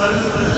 صلی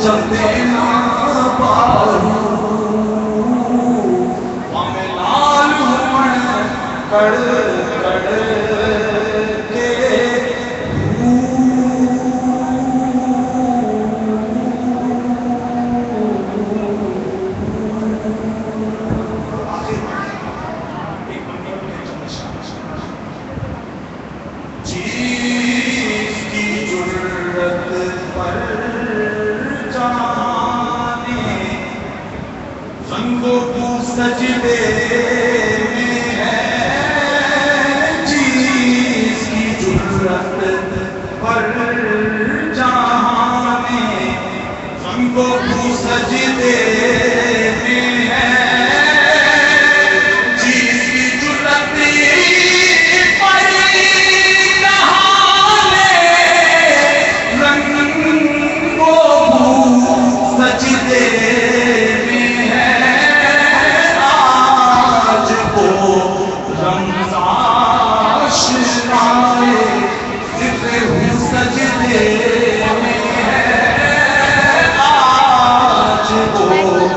جب دینا پاؤں ہمیں لال من کڑ کڑ کے چیز کی جرت پر جانے رنگ و سجدے میں ہے چیز کی جرت پر جانے رنگ و سجدے میں ہے سجدے میں ہے آج وہ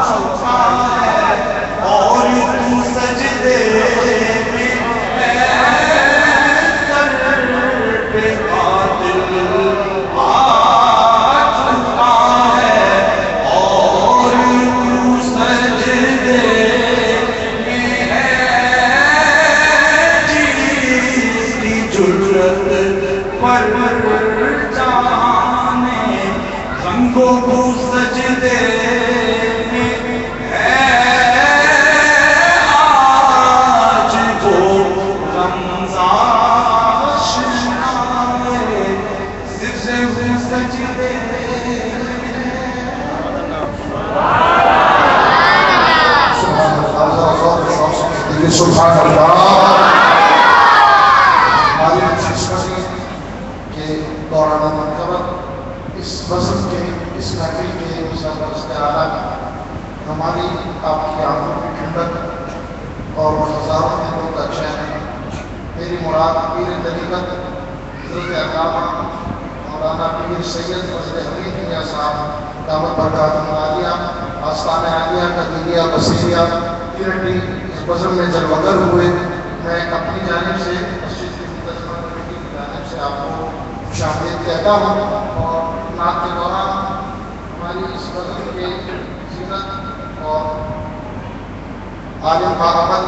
چکا ہے اور تو سجدے میں سر پہ قاتل چکا ہے اور تو سجدے میں جس کی جرت پر جانے رنگوں کو سجدے میں ہے آج وہ رمضان شنائے صرف سجدے سبحان اللہ. ہماری خوشخبری کے دوران منقبت اس بزم کے اس محفل کے مسافر اعلیٰ ہماری آپ کی آنکھوں کی ٹھنڈک اور ہزاروں کے لوگ کا چین. میری مراد پیر طریقت حضرت علامہ مولانا پیر سید فضل حمید میاں صاحب دعوت برکاتہ عالیہ آستانہ عالیہ قدیریہ بصیریہ تیرٹی بزم میں جلوگر ہوئے. میں اپنی جانب سے مسجد کی منتظمہ کمیٹی کی جانب سے آپ کو خوشامدید کہتا ہوں. اور نعت کے دوران ہماری اس بزم کے زینت اور عالم باعمل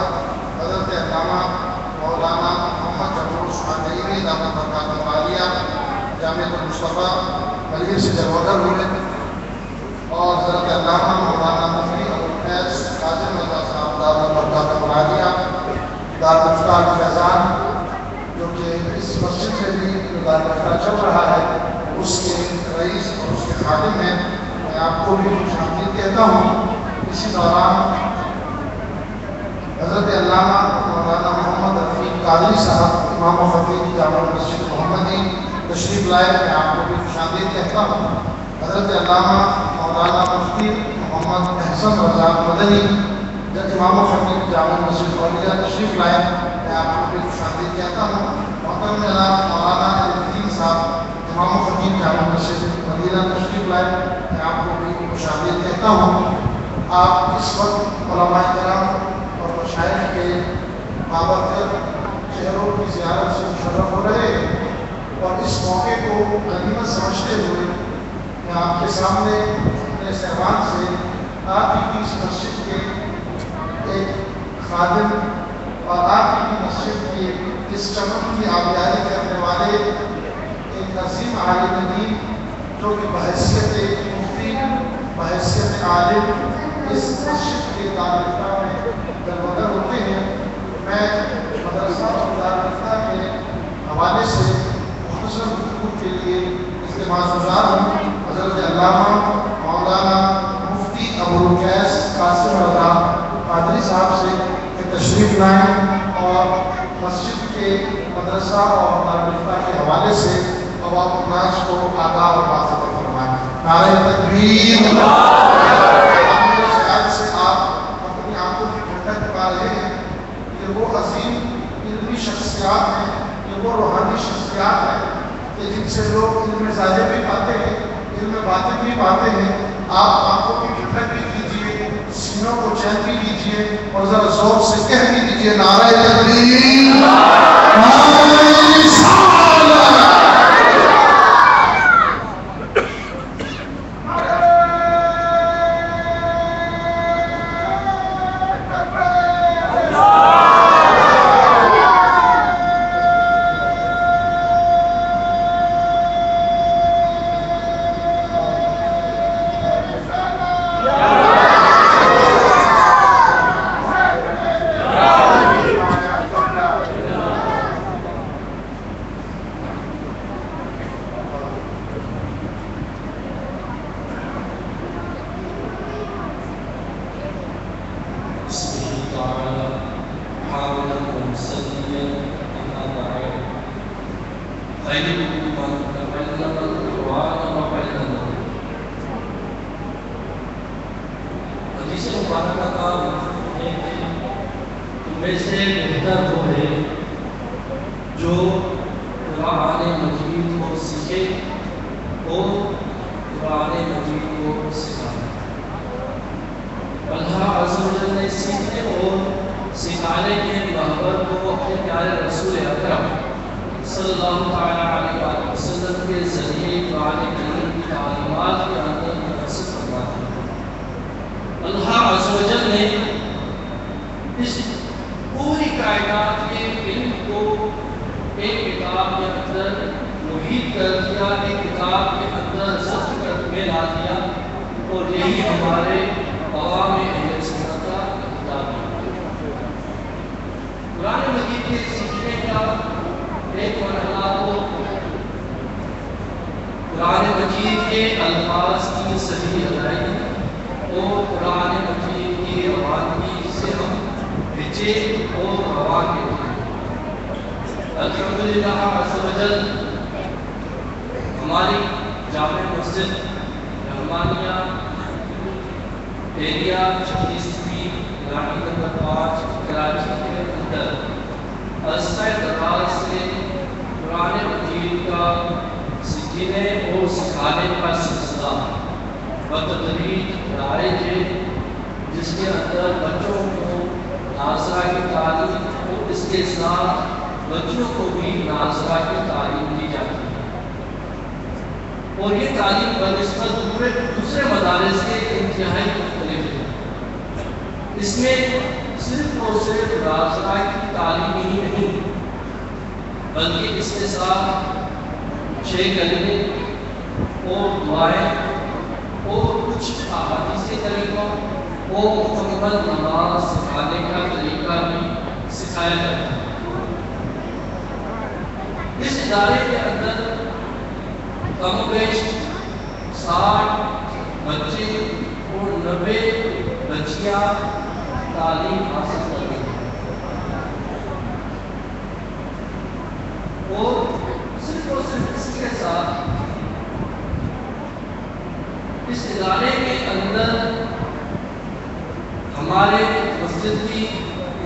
حضرت علامہ مولانا محمد جمہور سہیلی دعوت برکاتہ عالیہ جامعۃ المصطفیٰ ملیر سے جلوگر ہوئے. اور حضرت علامہ مولانا مفتی ابوالفیض قاسم رضا صاحب دعوت برکاتہ عالیہ دارالفتہ الفیضان جو کہ اس مسجد سے بھی دارالفتہ چل رہا ہے اس کے رئیس اور اس کے خادم ہیں. میں آپ کو بھی خوش آمدید کہتا ہوں. اسی دوران حضرت علامہ مولانا محمد رفیق قادری صاحب امام و خطیب جامع مسجد محمدی تشریف لائے. میں آپ کو بھی خوش آمدید کہتا ہوں. حضرت علامہ مولانا مفتی محمد احسن رضا مدنی امام و خطیب جامع مسجد اولیاء تشریف لائے. میں آپ کو بھی خوش آمدید کہتا ہوں. محترم جناب مولانا الدین صاحب امام و خطیب جامع مسجد مدینہ تشریف لائے. میں آپ کو بھی خوش آمدید کہتا ہوں. آپ اس وقت علماء کرام اور مشائخ کے بابرکت چہروں کی زیارت سے مشرف ہو رہے ہیں. اور اس موقع کو غنیمت سمجھتے ہوئے میں آپ کے سامنے اپنے صاحبان سے آپ کی اس مسجد کے ایک خادم اور آپ کی مسجد کی اس چمک کی آبیاری کرنے والے ایک عظیم عالم دین جو کہ بحیثیت مفتی بحیثیت عالم اس مسجد کے دارالفتہ میں جلوگر ہوتے ہیں. میں مدرسہ اور دارالفتہ کے حوالے سے مختصر گفتگو کے لیے اجتماع گزار ہوں. حضرت علامہ مولانا مفتی ابوالفیض قاسم رضا قادری صاحب سے کہ تشریف لائیں اور مسجد کے مدرسہ اور دارالفتہ کے حوالے سے عوام الناس کو آگاہ اور باخبر فرمائیں. نعرہ تکبیر. اپنے خیال سے آپ اپنی آنکھوں کی ٹھنڈک پا رہے ہیں. یہ وہ عظیم علمی شخصیات ہیں, یہ وہ روحانی شخصیات ہیں کہ جن سے لوگ علم ظاہر بھی پاتے ہیں, علم باطن بھی پاتے ہیں. آپ آنکھوں کی ٹھنڈک بھی کیجیے, سینوں کو چین بھی کیجیے اور ذرا زور سے کہہ بھی دیجیے نعرہ تکبیر. صلی اللہ علیہ وسلم کے ذریعے قرآن کریم کی تعلیمات کے اندر منحصر فرماتے ہیں۔ اللہ عز و جل نے اس پوری کائنات کے علم کو ایک کتاب کے اندر محیط کر دیا، ایک کتاب کے اندر ضبط کر کے لا دیا، اور یہی ہمارے عوام اہل سنت کا کتاب ہے۔ قرآن مجید کے سیکھنے کا ایک مرحلہ تو قرآن مجید کے الفاظ کی صحیح ادائیگی اور قرآن مجید کی روانگی سے ہم بھیجے اور روان کے لیے الحمدللہ عز و جل ہماری جامع مسجد رحمانیہ ایریا 36 گاڑی نمبر 5 کراچی کے اندر عرصہ دراز سے قرآن مجید کا سیکھنے اور سکھانے کا سلسلہ بتدریج رائج ہے، جس کے اندر بچوں کو ناظرہ کی تعلیم اور اس کے ساتھ بچوں کو بھی ناظرہ کی تعلیم دی جاتی ہے، اور یہ تعلیم بنسبت دوسرے مدارس کے انتہائی مختلف ہے۔ اس میں صرف اور صرف ناظرہ کی تعلیم ہی نہیں، بلکہ اس کے ساتھ 6 کلمے اور دعائیں اور کچھ احادیث کریمہ اور مکمل نماز سکھانے کا طریقہ بھی سکھایا جاتا ہے۔ اس ادارے کے اندر کم و بیش 60 بچے اور 90 بچیاں تعلیم حاصل کر رہی ہیں، اور صرف اس کے ساتھ اس ادارے کے اندر ہمارے مسجد کی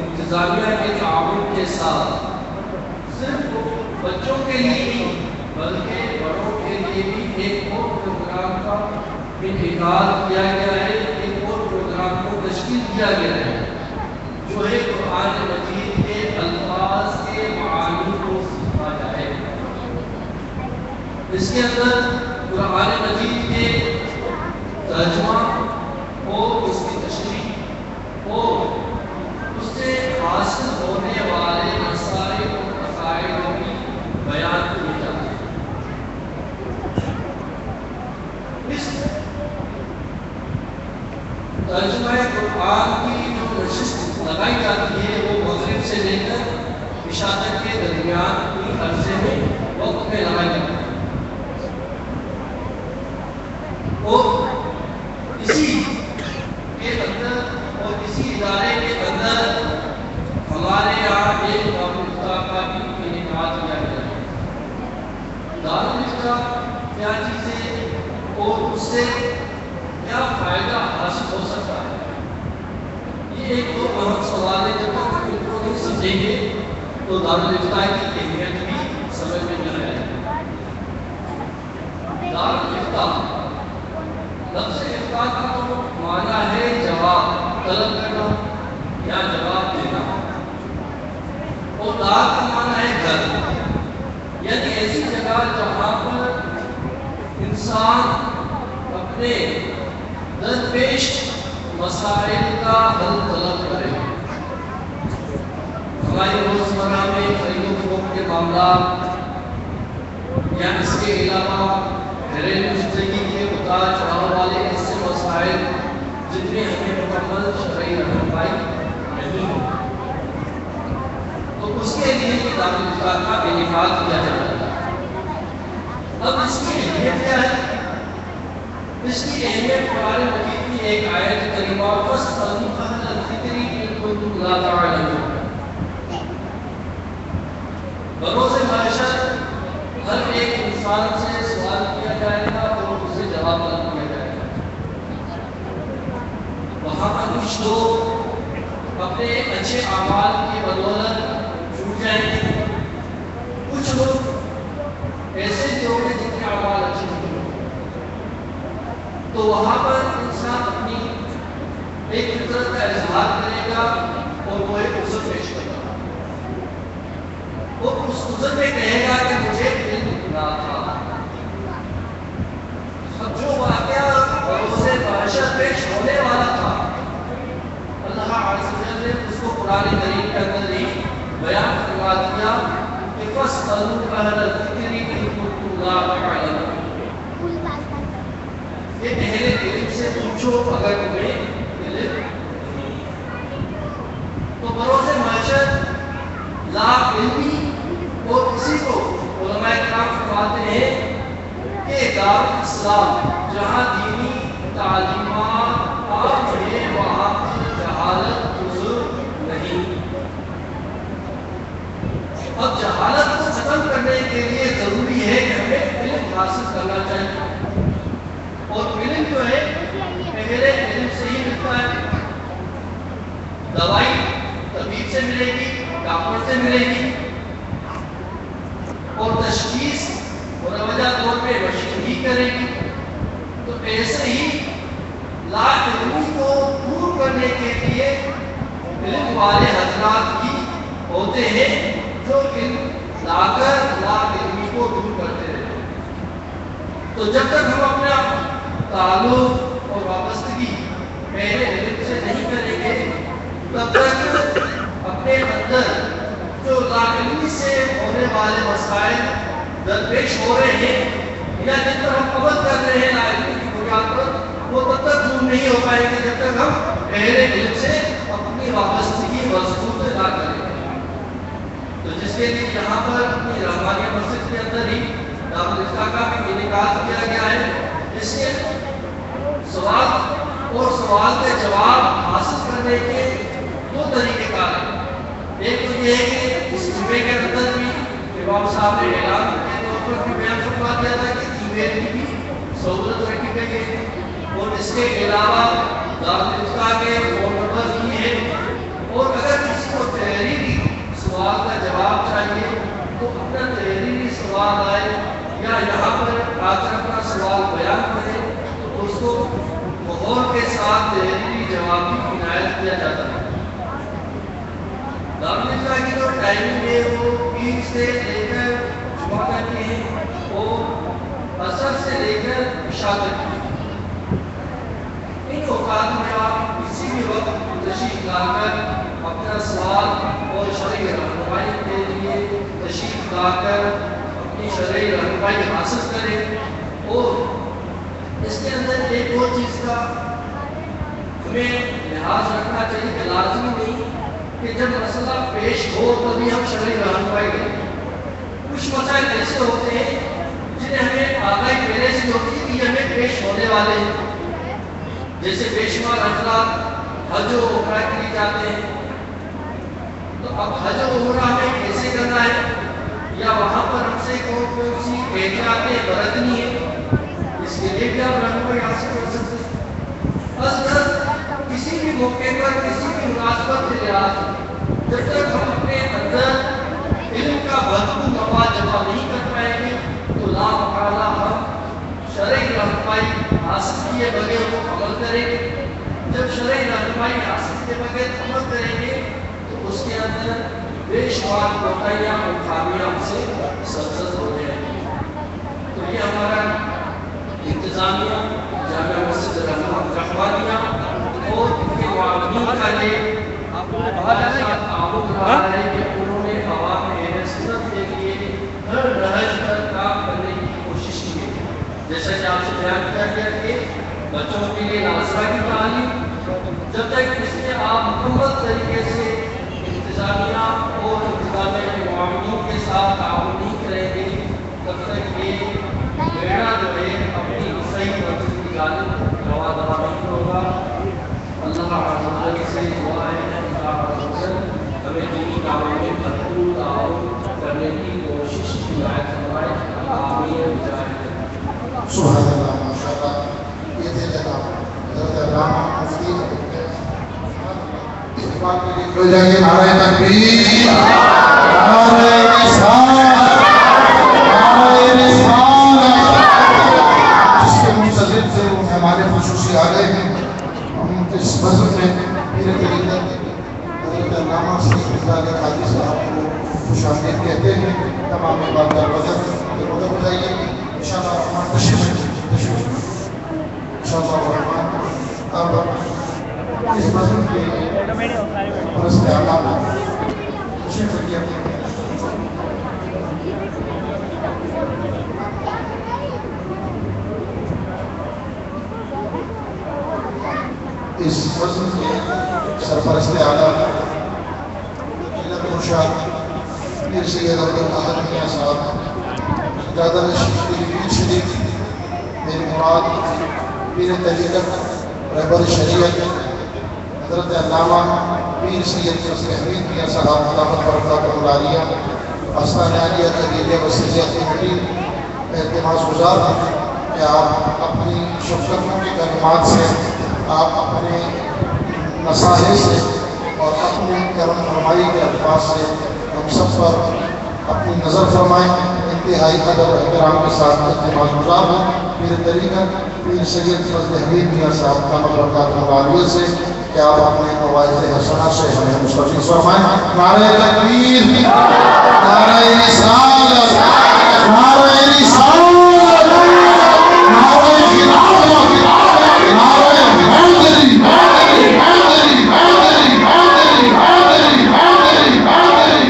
انتظامیہ کے تعاون کے ساتھ صرف بچوں کے لیے نہیں بلکہ بڑوں کے لیے بھی ایک اور پروگرام کا انعقاد کیا گیا ہے، ایک اور پروگرام کو تشکیل کیا گیا ہے، جو ہے قرآن مجید کے الفاظ کے معانی کو سیکھا جائے۔ اس کے اندر قرآن مجید کے ترجمہ اور اس کی تشریح اور اس سے حاصل ہونے والے مسائل اور مسائل بھی بیان کیے جاتے ہیں۔ اس ترجمہ قرآن کی جو نشست لگائی جاتی ہے وہ مغرب سے لے کر عشاء تک کے درمیان کی عرصے میں وقت میں لگائی جاتی ہے، اور اسی کے اندر اور اسی ادارے کے اندر ہمارے یہاں ایک دارالفتہ کا بھی انعقاد کیا گیا ہے۔ دارالفتہ کیا چیز ہے اور اس سے کیا فائدہ حاصل ہو سکتا ہے، یہ ایک تو اہم سوال ہے۔ جب تک ان کو نہیں سمجھیں گے تو دارالفتہ کی اہمیت بھی سمجھ میں نہیں آئے گی۔ دارالفتہ لفظ افتاء کا تو معنی ہے جواب طلب کرنا یا جواب دینا، اور دار کا معنی ہے گھر، یعنی ایسی جگہ جہاں پر انسان اپنے درپیش مسائل کا حل طلب کرے۔ ہماری روزمرہ میں خرید و فروخت کے معاملات یا اس کے علاوہ گھریلو زندگی کے اتار چڑھاؤ والے ایسے مسائل جتنے ہمیں مکمل شرعی رہنمائی نہیں ہو، تو اس کے لیے یہ دارالفتہ کا انعقاد کیا جاتا ہے۔ اب اس کی اہمیت کیا ہے؟ اس کی اہمیت قرآن مجید کی ایک آیت کریمہ فَاسْأَلُوا أَهْلَ الذِّكْرِ إِن كُنتُمْ لَا تَعْلَمُونَ، بروز محشر ہر ایک انسان سے سوال کیا جائے گا اور اسے جواب طلب کیا جائے گا۔ وہاں پر کچھ لوگ اپنے اچھے اعمال کی بدولت چھوٹ جائیں گے، کچھ لوگ ایسے بھی ہوں گے جن کے اعمال اچھے نہیں ہوں گے، تو وہاں پر انسان اپنی ایک فطرت کا اظہار کرے گا اور وہ ایک عذر پیش کرے گا، اور اس حضور میں کہے گا کہ مجھے علم نہ تھا. اب جو واقعہ بروز محشر پیش ہونے والا تھا اللہ عز و جل نے اس کو قرآن کریم کے اندر ہی بیان کروا دیا کہ فَاسْأَلُوا أَهْلَ الذِّكْرِ إِن كُنتُمْ لَا تَعْلَمُونَ. یہ اہل علم سے پوچھو اگر تمہیں علم نہیں. تو بروز محشر لا علمی اور کسی کو علماء کرام فرماتے ہیں کہ دار اسلام جہاں دینی تعلیمات عام ہیں وہاں جہالت بزرگ نہیں. اب جہالت کو ختم کرنے کے لیے ضروری ہے کہ ہمیں علم حاصل کرنا چاہیے. اور علم جو ہے پہلے علم سے ہی ملتا ہے. دوائی طبیب سے ملے گی, ڈاکٹر سے ملے گی, اور تشخیص مروجہ طور پہ مشین ہی کرے گی. تو ایسے ہی لا علمی کو دور کرنے کے لیے علم والے حضرات ہی ہوتے ہیں جو علم لا کر لا علمی کو دور کرتے رہتے ہیں. تو جب تک ہم اپنا تعلق اور وابستگی پہلے علم سے نہیں کریں گے تب تک اپنے اندر جو لا علمی سے ہونے والے مسائل درپیش ہو رہے ہیں یا جن پر ہم عمل کر رہے ہیں لا علمی کی بنیاد پر, وہ تب تک دور نہیں ہو پائے گا جب تک ہم پہلے علم سے اپنی وابستگی مضبوط نہ کریں. تو جس کے لیے یہاں پر اپنی رحمانیہ مسجد کے اندر ہی دارالفتہ کا بھی انعقاد کیا گیا ہے. اس کے سوال اور سوال کے جواب حاصل کرنے کے دو طریقے کار ہیں. ایک تو یہ ہے کہ اس جمعے کے اندر بھی امام صاحب نے اعلان کے طور پر بھی بیان فرما دیا تھا کہ ای میل کی بھی سہولت رکھی گئی ہے. اور اس کے علاوہ دارالفتہ کے فون نمبر بھی ہے. اور اگر کسی کو تحریری سوال کا جواب چاہیے تو اپنا تحریری سوال آئے یا یہاں پر آ کر اپنا سوال بیان کرے تو اس کو ماحول کے ساتھ تحریری جواب بھی عنایت کیا جاتا ہے. دارالفتہ کی جو ٹائمنگ ہے وہ 3 سے لے کر جمعہ تک کی ہے, اور عصر سے لے کر عشاء تک کی ہے. ان اوقات میں آپ کسی بھی وقت تشریف لا کر اپنا سوال اور شرعی رہنمائی کے لیے تشریف لا کر اپنی شرعی رہنمائی حاصل کریں. اور اس کے اندر ایک اور چیز کا ہمیں لحاظ رکھنا چاہیے کہ لازمی نہیں کہ جب مسئلہ پیش ہو تبھی ہم شرعی رہنمائی کریں. کچھ مسائل ایسے ہوتے ہیں جنہیں ہمیں آگاہی پہلے سے ہوتی ہے کہ یہ ہمیں پیش ہونے والے ہیں. جیسے بے شمار حضرات حج و عمرہ کے لیے جاتے ہیں, تو اب حج و عمرہ ہمیں کیسے کرنا ہے یا وہاں پر ہم سے کون سی احتیاطیں برتنی ہے, اس کے لیے بھی آپ رہنمائی حاصل کر سکتے ہیں. کسی بھی موقع پر کسی بھی مناسبت کے لحاظ جب تک ہم اپنے اندر علم کا بھرپور مواد جمع نہیں کر پائیں گے تو لا محالہ ہم شرعی رہنمائی حاصل کیے بغیر وہ عمل کریں گے. جب شرعی رہنمائی حاصل کیے بغیر عمل کریں گے تو اس کے اندر بے شمار کوتاہیاں اور خامیاں ہم سے سرزد ہو جائیں گی. تو یہ ہمارا انتظامیہ جامعہ مسجد رحمانیہ اور ان کے معاونین کا یہ تعاون رہا ہے کہ انہوں نے عوام اہل سنت کے لیے ہر رہج پر کام کرنے کی کوشش کی ہے. جیسا کہ آپ سے بیان کیا گیا کہ بچوں کے لیے ناظرہ کی تعلیم جب تک اس میں آپ مکمل طریقے سے انتظامیہ اور انتظامیہ کے معاونین کے ساتھ تعاون نہیں کریں گے تب تک یہ بیڑا جو ہے اپنی صحیح منزل کی جانب رواں نہیں ہوگا. اللہ عز سے دعا ہے اللہ عز ہمیں دینی کاموں میں بھرپور تعاون کرنے کی کوشش کی عنایت فرمائے. آمین. سبحان اللہ, ماشاءاللہ. یہ تھے جناب حضرت علامہ مفتی استقبال کے لیے کھل جائیے. نعرہ تکبیر, نعرہ رسالت, نعرہ رسالت. جس کے مستدل سے وہ ہمارے خصوصی آ گئے ہیں, ہم اس مذہب میں پیر طریقت حضرت علامہ سید رضا علی قادری صاحب کو خوش آمدید کہتے ہیں. تمام بات کا وزن ادھر اٹھائیے انشاءاللہ الرحمن. تشریف انشاءاللہ الرحمن. اب اس مضمون کے درست اعلان تشریف رکھیے. اس فصل کے سرپرست اعلیٰ علت مرشاد پیر سید عبدالاحد میاں صاحب زیادہ پیر شریف میری مراد پیر طریقت رہبر شریعت حضرت علامہ پیر سید فضل حمید میاں صاحب علامت برکات العالیہ آستانہ عالیہ قبیلہ وسیلہ کمیٹی اعتماد گزار ہیں کہ آپ اپنی شفقتوں کی کلمات سے آپ اپنے نصائح سے اور اپنے کرم فرمائی کے الفاظ سے ہم سب پر اپنی نظر فرمائیں. انتہائی ادب و احترام کے ساتھ اعتماد گزار ہیں پیر طریقت پیر سید فضل حمید میاں صاحب علامت برکات العالیہ سے کہ آپ اپنے مواعظ حسنہ سے ہمیں مستفیض فرمائیں. نعرہ تکبیر، نعرہ رسالت، نعرہ رسالت، نعرہ خلافت، نعرہ حیدری، حیدری، حیدری، حیدری، حیدری، حیدری، حیدری، حیدری، حیدری، حیدری.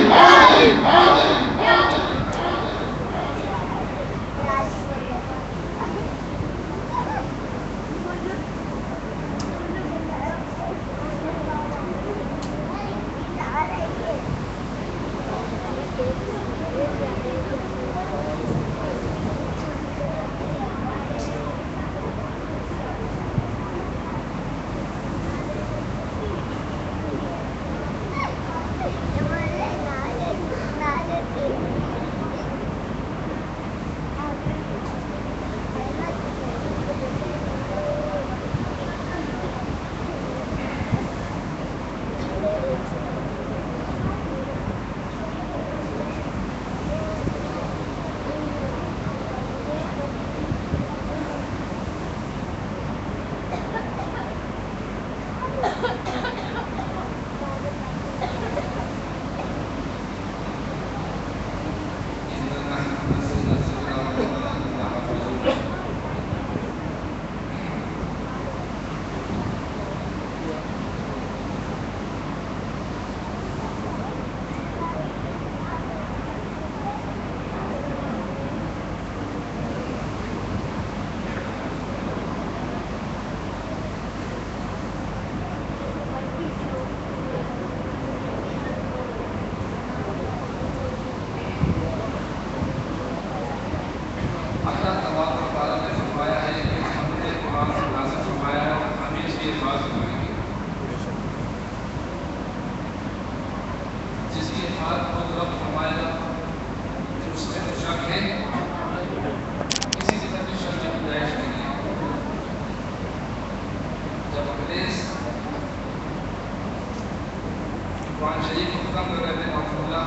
قرآن شریف کو ختم کر رہے تھے رحمۃ اللہ.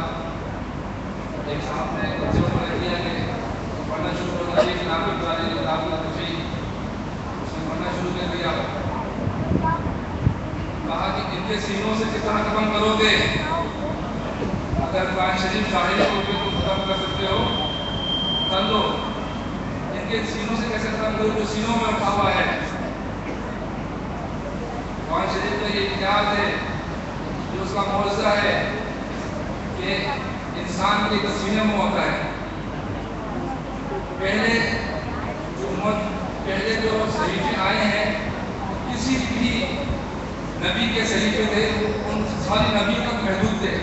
ایک صاحب نے بچے کو پڑھ دیا کہ پڑھنا شروع کر دیا کہ نام پڑھانے کی کتاب کا تفصیل اس نے پڑھنا شروع کر دیا. کہا کہ ان کے سینوں سے کتنا ختم کرو گے؟ اگر قرآن شریف ظاہری طور پہ تم ختم کر سکتے ہو کر لو. ان کے سینوں سے کیسے ختم کرو جو سینوں میں رکھا ہوا ہے؟ قرآن شریف کا یہ اعجاز ہے جو اس کا معجزہ ہے کہ انسان کے سینے میں ہوتا ہے. پہلے جو صحیفے آئے ہیں کسی بھی نبی کے صحیفے تھے ان ساری نبی تک محدود تھے.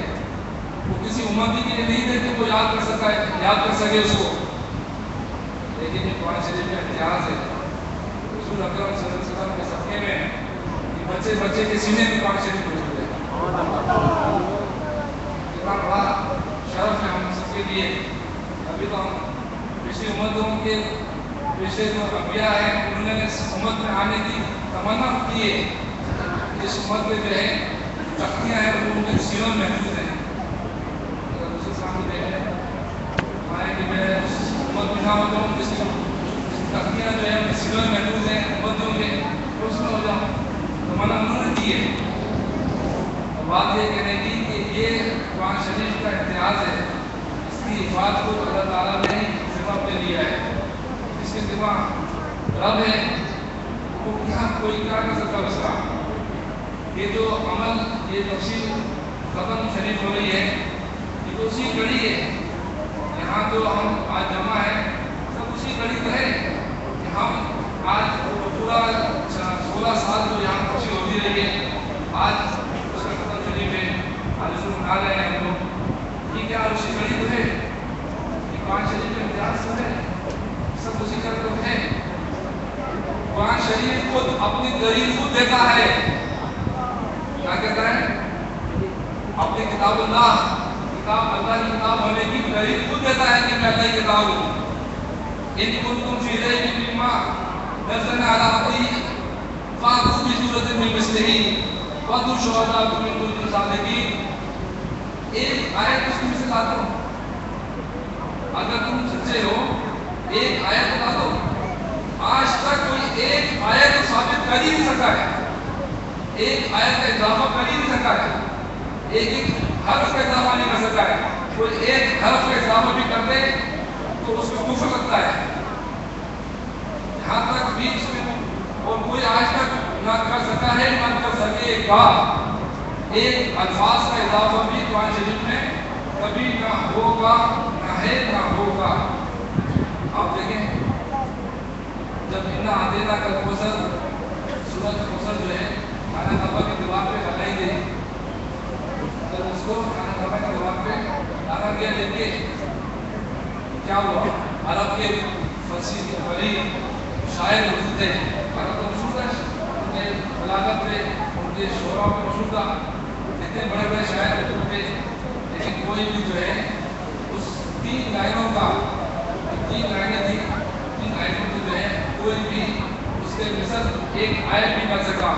وہ کسی امتی کے لیے نہیں تھے کہ وہ یاد کر سکے اس کو. لیکن یہ قرآن شریف کا اعجاز ہے. رسول اکرم صلی اللہ علیہ وسلم کے صدقے میں بچے کے سینے میں قرآن شریف موجود ہے. اتنا بڑا شرف ہے ہم سب کے لیے. ابھی تو ہم پچھلی امتوں کے پچھلے جو انبیاء ہیں انہوں نے اس امت میں آنے کی تمنا کی ہے. اس امت میں جو ہے تختیاں ہیں وہ ان کے سینوں میں محفوظ ہیں. اگر دوسرے سامنے دیکھیں ہمارے کہ میں اس امت میں نہ ہوتا ہوں جس تختیاں جو ہے ان کے سینوں میں محفوظ ہیں امتوں کے اس میں ہو جاؤں تمنا انہوں نے کی ہے. بات یہ کہنے کی کہ یہ قرآن شریف کا امتیاز ہے، اس کی حفاظت کو اللہ تعالیٰ نے ذمہ پہ لیا ہے، اس کے ذمہ رب ہے، وہ کیا کوئی کیا کر سکتا اس کا. یہ جو عمل، یہ تفصیل ختم شریف ہو رہی ہے، یہ تو اسی کڑی ہے. یہاں جو ہم آج جمع ہے سب اسی کڑی کا ہے کہ ہم آج پورا 16 سال جو یہاں تفصیل ہوتی رہی ہے، آج اس کا ختم شریف ہے، آج اس کو منا رہے ہیں ہم لوگ. یہ کیا اسی کڑی تو ہے، یہ قرآن شریف کا امتیاز تو ہے، سب اسی کا تو ہے. قرآن شریف خود اپنی دلیل خود دیتا ہے. کیا کہتا ہے؟ اپنی کتاب اللہ کی کتاب ہونے کی دلیل خود دیتا ہے کہ میں اللہ کی کتاب ہوں. ان کنتم فی ریب مما نزلنا علی عبدنا فأتوا بسورۃ من مثلہ وادعوا شہداءکم ان کنتم صادقین. ایک آیت اس کی مثال لاتا ہوں، اگر تم سچے ہو ایک آیت بتا دو. آج تک کوئی ایک آیت ثابت کر ہی نہیں سکا ہے، ایک آیت کا اضافہ کر ہی نہیں سکا ہے، ایک حرف کا اضافہ نہیں کر سکا ہے. کوئی ایک حرف کا اضافہ بھی کر دے تو اس کو کفر لگتا ہے. یہاں تک بھی اس میں اور کوئی آج تک نہ کر سکا ہے نہ کر سکے گا. ایک الفاظ کا اضافہ بھی قرآن شریف میں کبھی نہ ہوگا، نہ ہے نہ ہوگا. آپ دیکھیں جب انا اعطیناک الکوثر، سورۃ الکوثر جو ہے خانہ کعبہ کی دیوار پہ لگائی گئی، جب اس کو خانہ کعبہ کی دیوار پہ لانا گیا لے کے کیا ہوا؟ عرب کے فصیح بڑی شاعر موجود تھے، عرب تو مشہور ہے، ان کے بلاغت پہ ان کے شعرا پہ مشہور تھا، اتنے بڑے بڑے شاعر موجود تھے. لیکن کوئی بھی جو ہے اس 3 لائنوں کا، 3 لائنیں تھیں، 3 لائنوں کی جو ہے کوئی بھی اس کے مثل ایک آیت بھی کر سکا،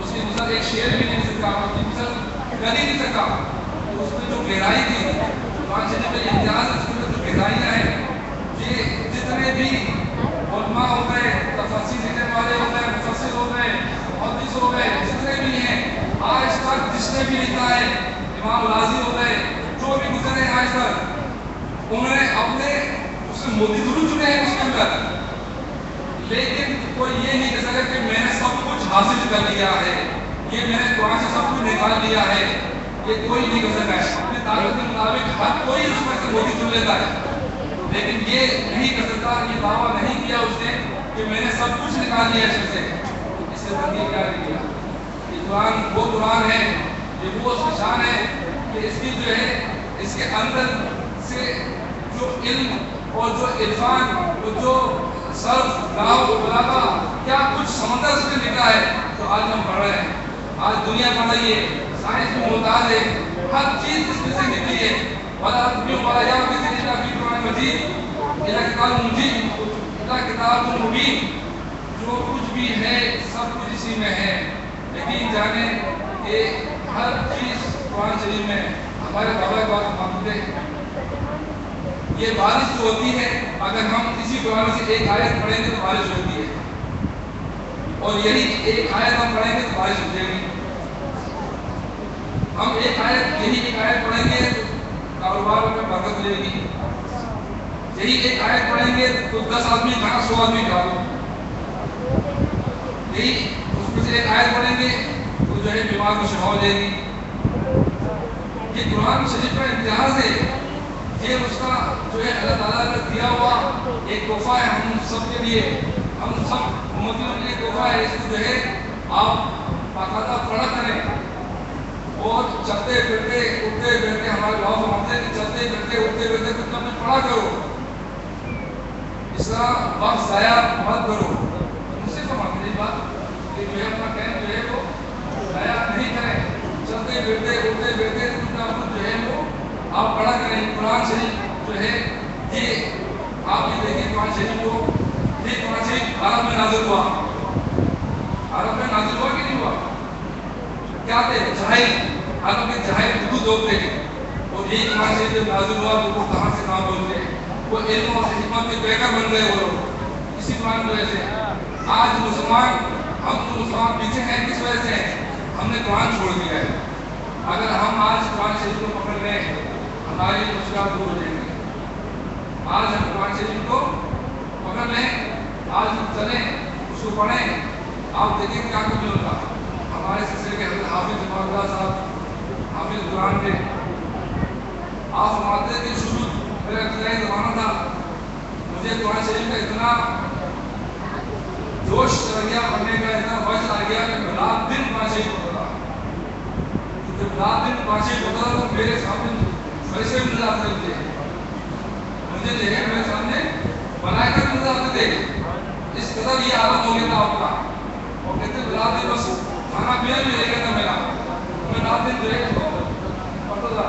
اس کی مثل ایک شعر بھی نہیں سکا، اس کی مثل کر ہی نہیں سکا. تو اس میں جو گہرائی تھی، قرآن شریف میں امتیاز ہے، اس میں جو گہرائیاں ہیں، یہ جتنے بھی علماء ہو گئے، تفسیر لکھنے والے ہو گئے، مفسر ہو گئے، محدث ہو گئے، جتنے بھی ہیں آج تک جس نے بھی لکھا ہے، امام راضی ہو گئے، جو بھی گزرے ہیں آج تک، انہوں نے اپنے اس میں موتی ضرور چنے ہیں اس کے اندر، لیکن کوئی یہ نہیں کہہ سکتا کہ میں نے سب کچھ حاصل کر لیا ہے، یہ میں نے قرآن سے سب کچھ نکال لیا ہے. یہ کوئی نہیں کہہ سکتا ہے. اپنی طاقت کے مطابق ہر کوئی اس میں سے موتی چن لیتا ہے، لیکن یہ نہیں کہہ سکتا، یہ دعویٰ نہیں کیا اس نے کہ میں نے سب کچھ نکال لیا اس سے. اس سے بندی کیا کیا؟ یہ قرآن وہ قرآن ہے، یہ وہ اس کی شان ہے کہ اس کی جو ہے اس کے اندر سے جو علم اور جو عرفان اور جو صرف نحو بلاغہ کیا کچھ سمندر اس میں لکھا ہے تو آج ہم پڑھ رہے ہیں. آج دنیا پڑھ رہی ہے، سائنس میں محتاج ہے، ہر چیز اس میں سے نکلی ہے. وَلَا تُبْقِي وَلَا يَعْبِدِ إِلَّا فِي قُرْآنٍ مَجِيدٍ إِلَّا كِتَابٌ مُبِينٌ إِلَّا كِتَابٌ مُبِينٌ. جو کچھ بھی ہے سب کچھ اسی میں ہے. یقین جانیں کہ ہر چیز قرآن شریف میں. ہمارے بابا کا موجود ہے. یہ بارش جو ہوتی ہے اگر ہم اسی قرآن سے ایک آیت پڑھیں گے تو بارش ہوتی ہے، اور یہی ایک آیت ہم پڑھیں گے تو بارش ہو جائے گی. ہم ایک آیت پڑھیں گے تو کاروبار میں برکت ملے گی. یہی ایک آیت پڑھیں گے تو 10 آدمی کھانا 100 آدمی کھا لو. یہی اس میں سے ایک آیت پڑھیں گے تو جو ہے بیمار کو شفا ہو جائے گی. یہ قرآن شریف کا امتیاز ہے. یہ اس کا جو ہے اللہ تعالیٰ نے دیا ہوا ایک تحفہ ہے ہم سب کے لیے، ہم سب امتیوں کے لیے تحفہ ہے. اس کو جو ہے آپ باقاعدہ پڑھا کریں اور چلتے پھرتے اٹھتے بیٹھتے، ہمارے بابا فرماتے ہیں کہ چلتے پھرتے اٹھتے بیٹھتے کچھ نہ کچھ پڑھا کرو. اس طرح وقت ضائع مت کرو. مجھ سے فرماتے ہیں بات کہ جو ہے اپنا ٹائم جو ہے وہ ضائع نہیں کریں. چلتے پھرتے اٹھتے بیٹھتے کچھ نہ کچھ جو ہے وہ آپ پڑھا کریں. قرآن شریف جو ہے یہ آپ یہ دیکھیں قرآن شریف کو، یہ قرآن شریف عرب میں نازل ہوا. عرب میں نازل ہوا کہ نہیں ہوا؟ کیا تھے؟ جاہل. عرب کے جاہل اردو لوگ تھے، اور یہ قرآن شریف جب نازل ہوا تو وہ کہاں سے کہاں پہنچ گئے. وہ علم اور حکمت کے بیکر بن گئے وہ لوگ اسی قرآن کی وجہ سے. آج مسلمان، ہم تو مسلمان پیچھے ہیں کس وجہ سے؟ ہم نے قرآن چھوڑ دیا ہے. اگر ہم آج قرآن شریف کو پکڑ لیں ہماری مشکلات دور ہو جائیں گی. آج ہم قرآن شریف کو پکڑ لیں, آج ہم چلیں, اس کو پڑھیں, آپ دیکھیں کیا کچھ ہوگا. ہمارے سلسلے کے حضرت حافظ جمال اللہ صاحب حافظ قرآن کے, آپ فرماتے ہیں کہ شروع میرا ابتدائی زمانہ تھا, مجھے قرآن شریف کا اتنا جوش چڑھ گیا, پڑھنے کا اتنا وقت آ گیا کہ میں رات دن قرآن شریف پڑھتا تھا. جب رات دن قرآن شریف پڑھتا تھا تو میرے سامنے ویسے بھی نظر آتے تھے, مجھے دیکھے میرے سامنے ملائکہ بھی نظر آتے تھے. اس قدر یہ عالم ہو گیا تھا آپ کا. اور کہتے ہیں رات دن بس کھانا پینا بھی رہ گیا تھا میرا, میں رات دن پڑھتا تھا.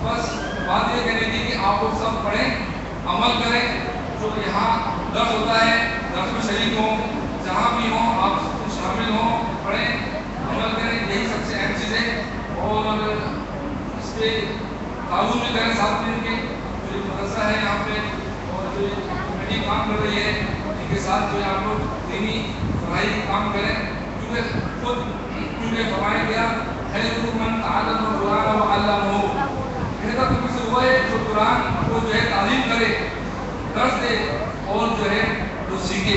بس بات یہ کہنے کی کہ آپ لوگ سب پڑھیں, عمل کریں, جو یہاں درس ہوتا ہے درس میں شریک ہوں, جہاں بھی ہوں آپ شامل ہوں, پڑھیں, عمل کریں, یہی سب سے اہم چیز ہے. اور اس پہ تعاون بھی کریں ساتھ مل کے, جو مدرسہ ہے یہاں پہ اور جو کمیٹی کام کر رہی ہے ان کے ساتھ جو ہے آپ لوگ دینی پڑھائی کام کریں. کیونکہ فرمایا گیا ہے من تعلم القرآن وعلمہ, بہتر تم سے وہ ہے جو قرآن کو جو ہے تعلیم کرے, درس دے اور جو ہے وہ سیکھے.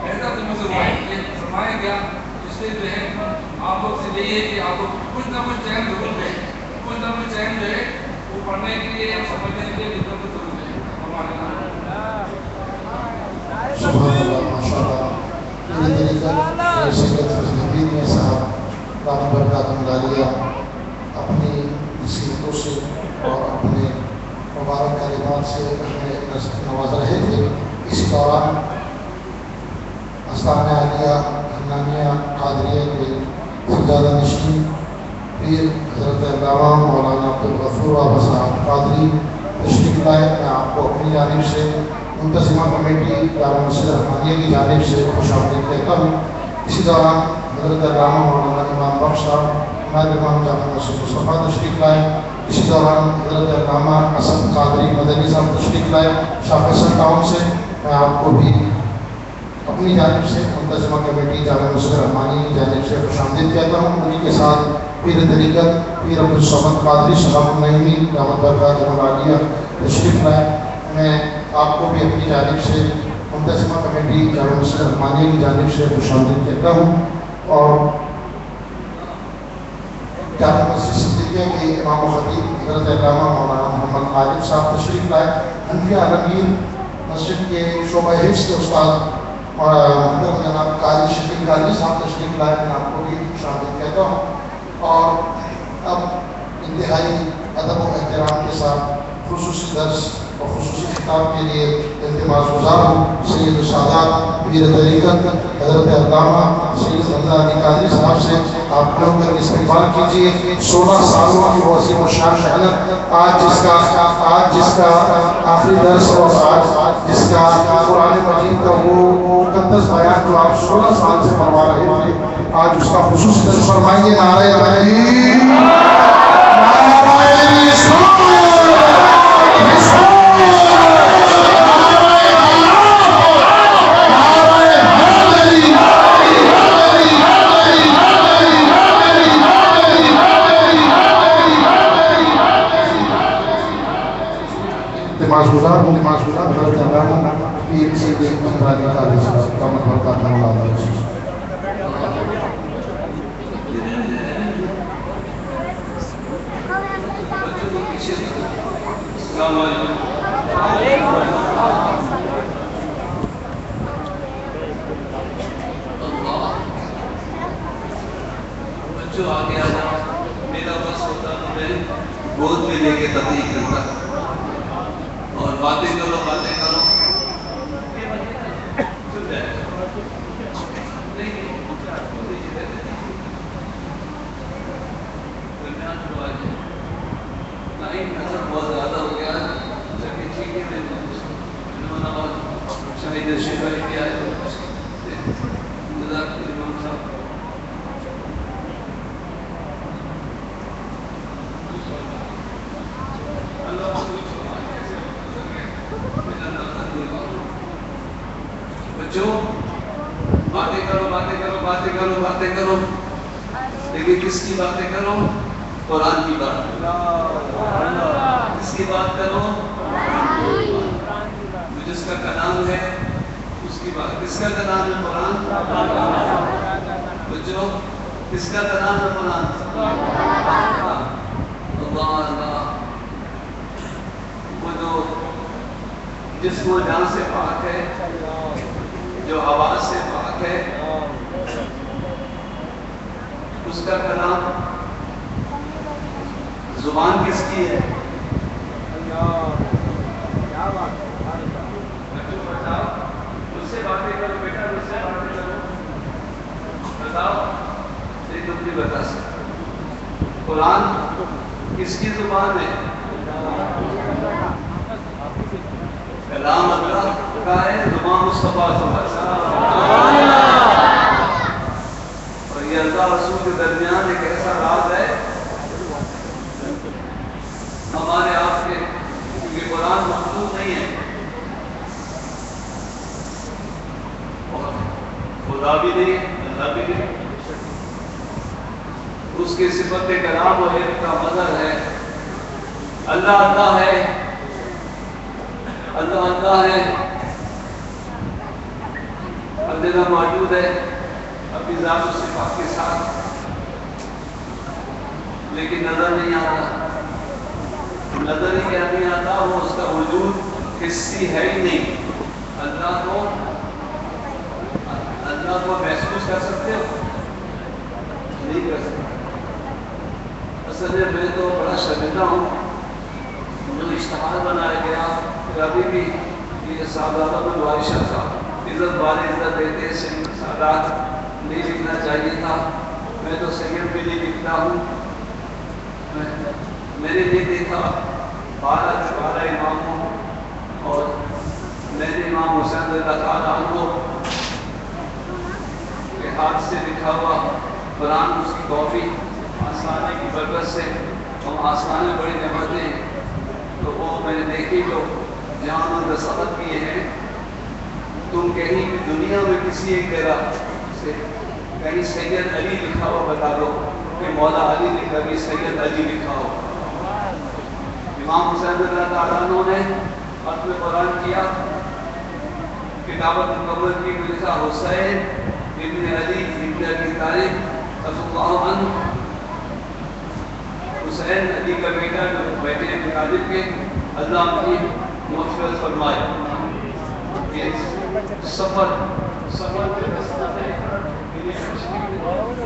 بہتر تم سے وہ ہے, یہ فرمایا گیا. اس لیے جو ہے آپ لوگ سے یہی ہے کہ آپ لوگ کچھ نہ کچھ چین ضرور دیں, کچھ نہ کچھ چین جو ہے وہ پڑھنے کے لیے سمجھنے کے لیے ضرور دیں. سبحان اللہ, ماشاء اللہ. اسی طریقے سید فضل صاحب دامت برکاتہ عالیہ اپنی نصیحتوں سے اور اپنے مبارک کلمات سے ہمیں نواز رہے تھے. اس دوران آستانہ عالیہ حنانیہ قادریہ کے سجادہ نشین پیر حضرت علامہ مولانا عبدالغفور بابا صاحب قادری تشریف لائے. میں آپ کو اپنی جانب سے منتظمہ کمیٹی دارالعلوم مسجد رحمانیہ کی جانب سے خوش آمدید کہتا ہوں. اسی دوران حضرت علامہ مولانا امام بخش صاحب نائب امام جامع مسجد مصطفیٰ تشریف لائے. اسی دوران حضرت علامہ اسد قادری مدنی صاحب تشریف لائے شاہ فیصل ٹاؤن سے. میں آپ کو بھی اپنی جانب سے منتظمہ کمیٹی جامع مسجد رحمانیہ کی جانب سے خوش آمدید کہتا ہوں. انہیں کے ساتھ پیر طریقت پیر عبدالصمد قادری صاحب النعیمی دامت برکاتہ عالیہ تشریف لائے. میں آپ کو بھی اپنی جانب سے منتظمہ کمیٹی جامع مسجد رحمانیہ کی جانب سے خوش آمدید کہتا ہوں. اور جامع مسجد صدیقیہ کے امام و خطیب حضرت علامہ مولانا محمد عارف صاحب تشریف لائے. حنفیہ عالمگیر مسجد کے شعبہ حفظ کے استاد محترم جناب قاری شفیق قاری صاحب تشریف لائے. میں آپ کو بھی خوش آمدید کہتا ہوں. اور اب انتہائی ادب و احترام کے ساتھ خصوصی درس اور خصوصی خطاب کے لیے التماس گزار ہوں سید السادات پیر طریقت حضرت علامہ سید حمزہ علی قادری صاحب سے آپ لوگ کر استقبال کیجیے. 16 سالوں کی وہ عظیم الشان شہادت آج جس کا آخری درس اور آج جس کا قرآن مجید کا وہ مقدس بیان جو آپ 16 سال سے پڑھوا رہے تھے, آج اس کا خصوصی درس فرمائیے. نعرہ تکبیر, نعرہ گزار حضرت علامہ پیر سید احمد علی قادری صاحب دامت برکاتہ عالیہ. السلام علیکم. بچوں آگے آ جاؤ, میرا بس ہوتا تو میں گود میں لے کے تقریر کرتا اور باتیں کرو. بہت زیادہ ہو گیا ٹھیک ہے. شاہد شیخ کیا ہے بچوں باتیں کرو. لیکن کس کی باتیں کرو؟ قرآن کی بات کس کی بات کرو؟ جس کا کلام ہے اس کی بات. کس کا کلام ہے قرآن؟ بچوں کس کا کلام ہے قرآن؟ اللہ اللہ. وہ جو جسم و جان سے پاک ہے، جو آواز سے پاک ہے، اس کا کلام. زبان کس کی ہے؟ بچوں بتاؤ، مجھ سے باتیں کرو بیٹا، مجھ سے باتیں کرو. بتاؤ نہیں تم نہیں بتا سکتے. قرآن کس کی زبان ہے؟ کلام اللہ کا ہے، زبان مصطفیٰ صلی اللہ علیہ وسلم. اور یہ اللہ رسول کے درمیان ایک ایسا راز ہے ہمارے آپ کے، کیونکہ قرآن مخلوق نہیں ہے، خدا بھی نہیں، اللہ بھی نہیں. اس کی صفت کلام و علم کا مظہر ہے. اللہ اللہ ہے، اللہ اللہ ہے، ہر جگہ موجود ہے اپنی ذات و صفات کے ساتھ، لیکن نظر نہیں آتا. نظر ہی کیا نہیں آتا، وہ اس کا وجود حصی ہے ہی نہیں. اللہ کو محسوس کر سکتے ہو؟ نہیں کر سکتے. اصل میں تو بڑا شرمندہ ہوں، جو اشتہار بنایا گیا کہ ابھی بھی یہ سادات العائشہ تھا، عزت والے عزت دیتے، سادات نہیں لکھنا چاہیے تھا. میں تو سید بھی نہیں لکھتا ہوں. میں نے یہ دیکھا 12 سے 12 امام ہوں، اور میں نے امام حسین اللہ تعالیٰ عنہ کے ہاتھ سے لکھا ہوا قرآن، اس کی کاپی آسمانے کی برکت سے، اور آسمان میں بڑی نعمتیں ہیں. تو وہ میں نے دیکھی جو جہاں انہوں نے دستخط کیے ہیں. تم کہیں بھی دنیا میں کسی ایک جگہ سے کہیں سید علی لکھا ہوا بتا دو کہ مولا علی نے کبھی سید علی لکھا ہو. امام حسین اللہ تعالیٰ عنہ نے ختم قرآن کیا، کتابت مکمل کی، لکھا حسین ابن علی ابن ابی طالب رضی اللہ عنہ. حسین علی کا بیٹا جو بیٹے ابی طالب کے، اللہ ان کی مغفرت فرمائے. یہ سفر کے رستے میں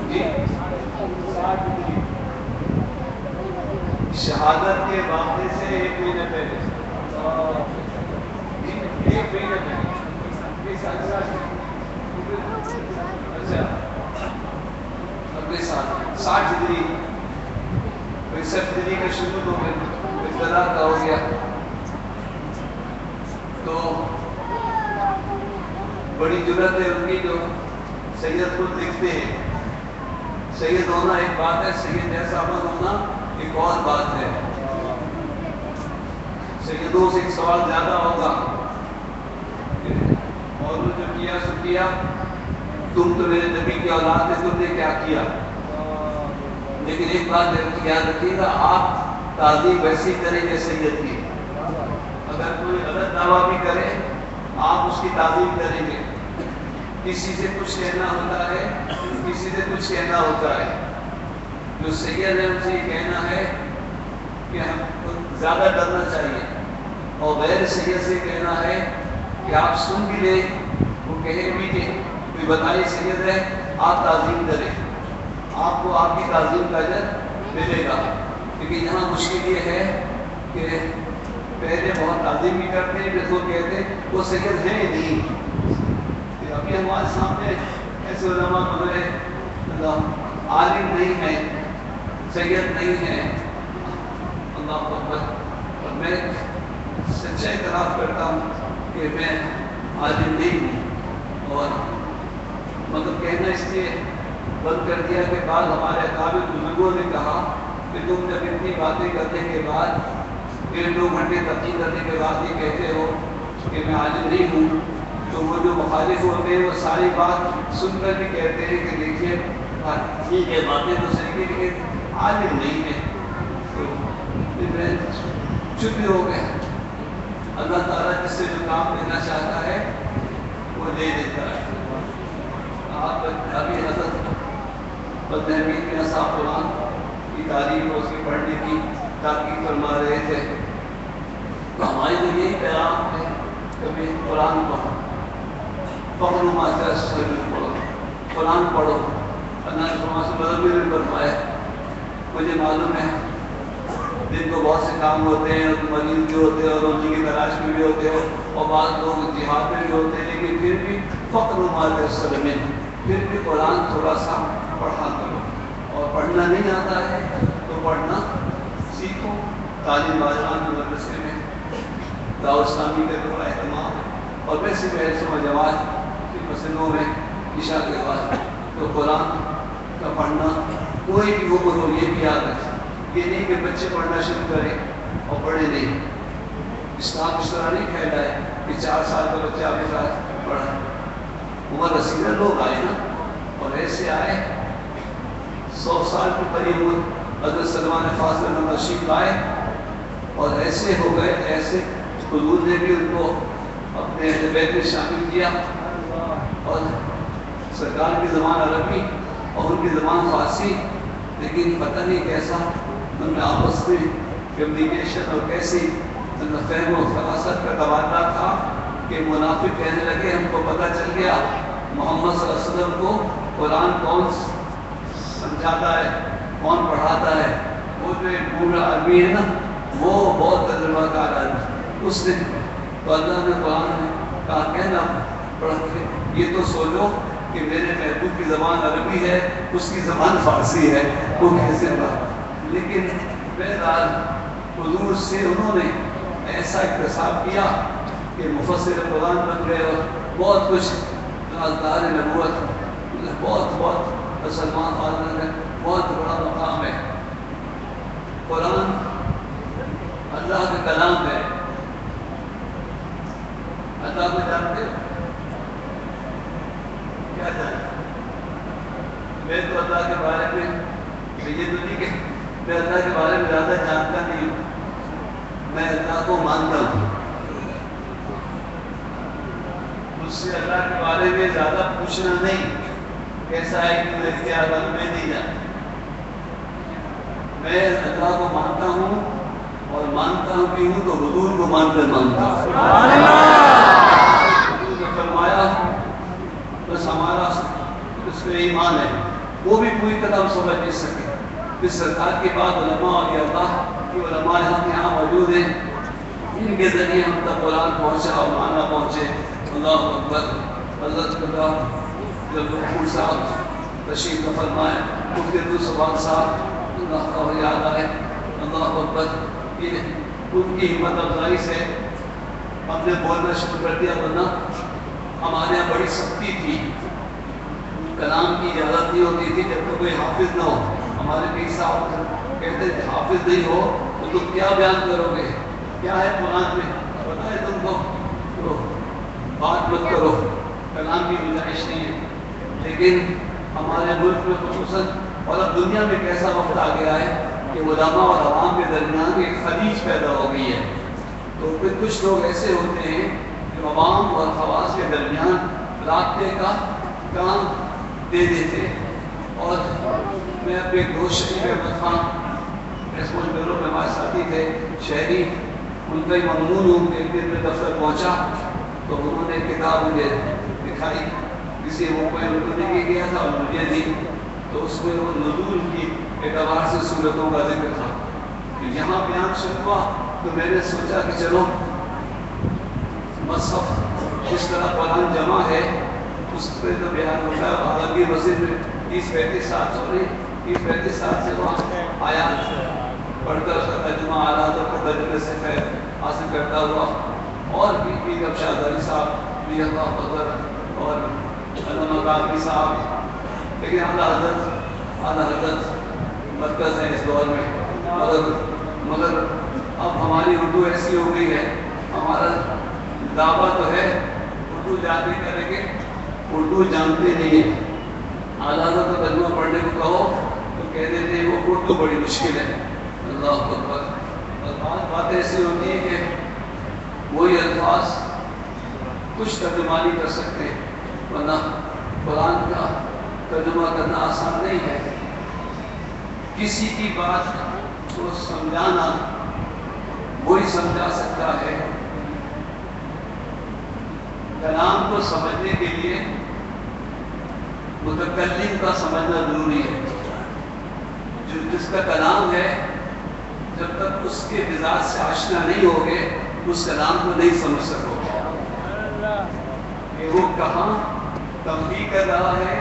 جی شہادت کے واقعے سے 1 مہینے پہلے، 1 مہینے پہلے، اچھا اگلے سال 60 ہجری، 65 ہجری کا شروع ہو گیا، ابتدا کا ہو گیا. تو بڑی جرت ہے ان کی جو سید خود لکھتے ہیں. سید ہونا ایک بات ہے، سید جیسا عمل ہونا ایک اور بات ہے. سیدوں سے ایک سوال زیادہ ہوگا، اور جو کیا سو کیا، تم تو میرے نبی کی اولاد ہے، تم نے کیا کیا. لیکن ایک بات یاد رکھیے گا، آپ تعظیم ویسی کریں گے سید کی. اگر کوئی غلط دعویٰ بھی کرے آپ اس کی تعظیم کریں گے. کسی سے کچھ کہنا ہوتا ہے، کسی سے کچھ کہنا ہوتا ہے. جو سید ہے ان سے یہ کہنا ہے کہ ہم کو زیادہ ڈرنا چاہیے، اور غیر سید سے کہنا ہے کہ آپ سن بھی لیں، وہ کہیں بھی کہ کوئی بتائے سید ہے، آپ تعظیم کریں، آپ کو آپ کی تعظیم کا اجر ملے گا. لیکن یہاں مشکل یہ ہے کہ پہلے بہت تعظیم بھی کرتے ہیں، پھر وہ کہتے ہیں وہ سید ہے ہی نہیں. ابھی ہمارے سامنے ایسے علماء گزرے عالم نہیں ہے، سید نہیں ہے. اللہ اکبر. اور میں سچا اعتراف کرتا ہوں کہ میں عالم نہیں ہوں، اور مطلب کہنا اس لیے بند کر دیا کہ بعض ہمارے اکابر بزرگوں نے کہا کہ تم جب اتنی باتیں کرنے کے بعد 1-2 گھنٹے تقریر کرنے کے بعد یہ کہتے ہو کہ میں عالم نہیں ہوں، تو وہ جو مخالف ہوتے ہیں وہ ساری بات سن کر بھی کہتے ہیں کہ دیکھیے ٹھیک ہے باتیں تو صحیح ہے لیکن عالم نہیں ہے. تو میں چپ ہو گئے. اللہ تعالیٰ جس سے جو کام دینا چاہتا ہے وہ دے دیتا ہے. آپ ابھی حضرت بدنحمید بن صاحب قرآن کی تعلیم اور اس کی پڑھنے کی تاکید فرما رہے تھے. تو ہماری تو یہی پیغام ہے کہ قرآن پڑھو, پکڑو ماتا پڑھو, قرآن پڑھو. اللہ نے فرمایا بھی فرمایا مجھے معلوم ہے دن کو بہت سے کام ہوتے ہیں, اور مریض بھی ہوتے ہیں, اور روزی کی تلاش میں بھی ہوتے ہیں, اور بعض لوگ جہاد میں بھی ہوتے ہیں, لیکن پھر بھی فخر مال میں پھر بھی قرآن تھوڑا سا پڑھا کرو. اور پڑھنا نہیں آتا ہے تو پڑھنا سیکھو. تعلیم باجوان کے مدرسے میں دعوت اسلامی کا بڑا اہتمام, اور ویسے بھی ایسے جماعت کی مسجدوں میں عشاء کے بعد تو قرآن کا پڑھنا کوئی بھی عمر ہو یہ بھی یاد رکھے. یہ نہیں کہ بچے پڑھنا شروع کریں اور پڑھے نہیں. اسلام اس طرح نہیں پھیلا ہے کہ 4 سال کا بچہ آپ کے ساتھ پڑھا. عمر رسیدہ لوگ آئے نا, اور ایسے آئے 100 سال کے قریب حضرت سلمان فاضل تشریف لائے, اور ایسے ہو گئے ایسے حضور نے بھی ان کو اپنے اہل بیت میں شامل کیا. اور سرکار کی زبان عربی اور ان کی زبان فارسی, لیکن پتہ نہیں کیسا ان میں آپس میں کمیونیکیشن اور کیسی فہم و فراست کا تبادلہ تھا کہ منافق کہنے لگے ہم کو پتہ چل گیا محمد صلی اللہ علیہ وسلم کو قرآن کون سمجھاتا ہے, کون پڑھاتا ہے. وہ جو ایک بوڑھا آدمی ہے نا, وہ بہت تجربہ کار آدمی, اس نے تو اللہ نے قرآن میں کہا کہنا پڑھ کے یہ تو سوچو کہ میرے محبوب کی زبان عربی ہے, اس کی زبان فارسی ہے, وہ کیسے بات. لیکن بہرحال حضور سے انہوں نے ایسا اقتصاب کیا کہ مفسر قرآن بن گئے, اور بہت کچھ دار نبوت بہت سلمان فاضل نے بہت بڑا مقام ہے. قرآن اللہ کا کلام ہے. اللہ کو جانتے ہو کیا جانتے؟ میں تو اللہ کے بارے میں یہ تو نہیں کہ میں اللہ کے بارے میں زیادہ جانتا نہیں ہوں, میں اللہ کو مانتا ہوں. مجھ سے اللہ کے بارے میں زیادہ پوچھنا نہیں کیسا ہے کہ میں کیا بات میں نہیں جانتا. میں اللہ کو مانتا ہوں, اور مانتا ہوں بھی ہوں تو حضور کو مان کر مانتا ہوں. حضور نے فرمایا بس ہمارا اس میں ایمان ہے, وہ بھی پوری طرح ہم سمجھ نہیں سکے. پھر سرکار کے بعد علماء اور اللہ کی علماء ہم یہاں موجود ہیں, ان کے ذریعے ہم تک قرآن پہنچا اور مانا پہنچے. اللہ اکبر. حضرت اللہ جب غفور صاحب تشریف فرمائے, مفتی عبدالصمد صاحب اللہ کا یاد آئے. اللہ اکبر. یہ ان کی ہمت افزائی سے ہم نے بولنا شروع کر دیا, ورنہ ہمارے یہاں بڑی سختی تھی, کلام کی اجازت نہیں ہوتی تھی جب تک کوئی حافظ نہ ہو. ہمارے پیر صاحب کہتے تھے حافظ نہیں ہو تو تم کیا بیان کرو گے, کیا ہے قرآن میں پتہ ہے تم کو, تو بات مت کرو, کلام کی گنجائش نہیں ہے. لیکن ہمارے ملک میں خصوصاً اور اب دنیا میں کیسا وقت آ گیا ہے کہ علماء اور عوام کے درمیان ایک خلیج پیدا ہو گئی ہے. تو پھر کچھ لوگ ایسے ہوتے ہیں جو عوام اور خواص کے درمیان رابطے کا کام دے دیتے. اور میں اپنے ایک دوست شریف احمد خان ایسپوچ بیرو میں ہمارے ساتھی تھے شہری, ان کا ہی ممنون ہوں کہ ایک دن میں دفتر پہنچا تو انہوں نے کتاب مجھے دکھائی, کسی وہ کوئی ان کو لے کے گیا تھا اور مجھے دی. تو اس میں وہ نزول کی اعتبار سے صورتوں کا ذکر تھا کہ یہاں بیان شروع ہوا. تو میں نے سوچا کہ چلو مصحف جس طرح قرآن جمع ہے اس پہ تو بیان ہوتا ہے. حالانکہ مسجد میں 30-35 سال ہو رہے, 30-35 سال سے وہاں آیات پڑھ کر اس کا ترجمہ آلات اور ترجمے سے خیر حاصل کرتا ہوا. اور بھی پیر ابشاد علی صاحب بھی اللہ فضل اور علامہ قادری صاحب, لیکن اعلیٰ حضرت مرکز ہے اس دور میں. مگر اب ہماری اردو ایسی ہو گئی ہے, ہمارا دعویٰ تو ہے اردو جانتے کریں گے, اردو جانتے نہیں ہیں. اعلیٰ حضرت کا ترجمہ پڑھنے کو کہو تو کہہ دیتے ہیں وہ اردو بڑی مشکل ہے. اللہ اکبر. اور بعض باتیں ایسی ہوتی ہیں کہ وہی الفاظ کچھ ترجمانی کر سکتے ورنہ قرآن کا ترجمہ کرنا آسان نہیں ہے. کسی کی بات کو سمجھانا وہی سمجھا سکتا ہے. کلام کو سمجھنے کے لیے متکلم کا سمجھنا ضروری ہے. جس کا کلام ہے جب تک اس کے مزاج سے آشنا نہیں ہوگے اس کلام کو نہیں سمجھ سکو گے کہ وہ کہاں تنبیہ کر رہا ہے,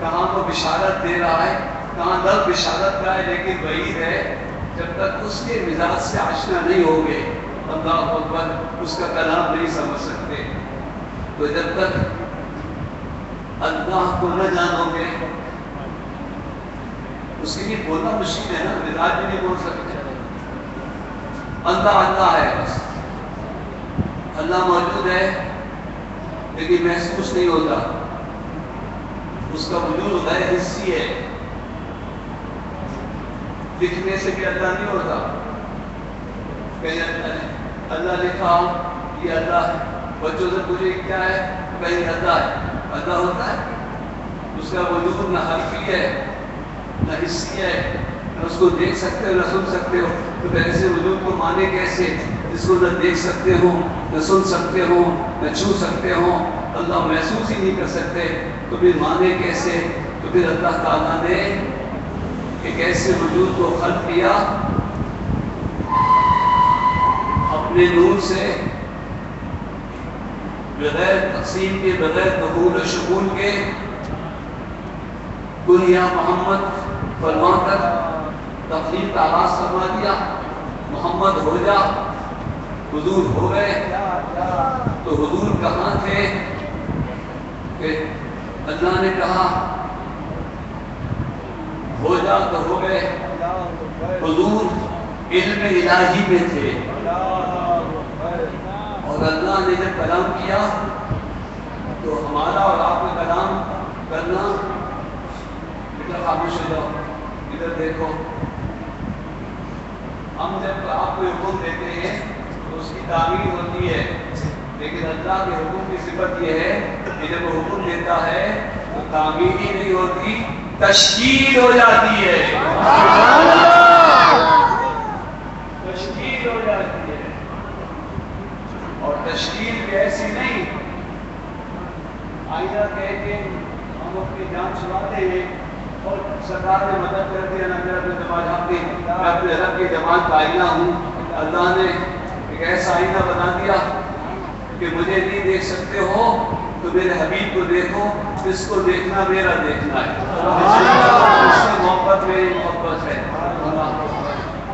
کہاں وہ بشارت دے رہا ہے, کہاں لفظ بشارت کا ہے لیکن وعید ہے. جب تک اس کے مزاج سے آشنا نہیں ہوگے اللہ اکبر اس کا کلام نہیں سمجھ سکتے. تو جب تک اللہ کو نہ جانو گے اس کے لیے بولنا مشکل ہے نا, مزاج بھی نہیں بول سکتے. اللہ اللہ ہے, بس اللہ موجود ہے لیکن محسوس نہیں ہوتا. اس کا وجود ہوتا ہے حصی ہے, لکھنے سے بھی اللہ نہیں ہوتا. کہیں اللہ لکھا یہ اللہ ہے, بچوں سے پوچھے کیا ہے, کہیں اللہ ہے. اللہ ہوتا ہے, اس کا وجود نہ حرفی ہے نہ حصی ہے, نہ اس کو دیکھ سکتے ہو نہ سن سکتے ہو. تو ایسے وجود کو مانے کیسے جس کو نہ دیکھ سکتے ہو نہ سن سکتے ہو نہ چھو سکتے ہو, اللہ محسوس ہی نہیں کر سکتے تو پھر مانے کیسے. تو پھر اللہ تعالیٰ نے ایک ایسے وجود کو خلق کیا اپنے نور سے, بغیر تقسیم کے, بغیر دخول و شمول کے, کن یا محمد فرما کر تخلیق کا آغاز فرما دیا. محمد ہو جا, حضور ہو گئے. تو حضور کہاں تھے کہ اللہ نے کہا ہو جا تو ہو گئے. حضور علم الہی میں تھے اور اللہ نے جب کلام کیا تو ہمارا اور آپ کا کلام کرنا. ادھر خاموش ہو جاؤ, ادھر دیکھو. ہم جب آپ کو حکم دیتے ہیں تو اس کی تعمیر ہوتی ہے, لیکن اللہ کے حکم کی صفت یہ ہے کہ جب وہ حکم دیتا ہے تو تعمیر ہی نہیں ہوتی, تشکیل ہو جاتی ہے. تشکیل ہو جاتی ہے. اور تشکیل بھی ایسی نہیں آئینہ کہہ کے ہم اپنی جان چھڑاتے ہیں اور سرکار نے مدد کر دیا نہ میرا کوئی جماعت میں اپنے رب کی جماعت کا آئینہ ہوں. اللہ نے ایک ایسا آئینہ بنا دیا کہ مجھے نہیں دیکھ سکتے ہو تو میرے حبیب کو دیکھو, اس کو دیکھنا میرا دیکھنا ہے. اس سے محبت میری محبت ہے.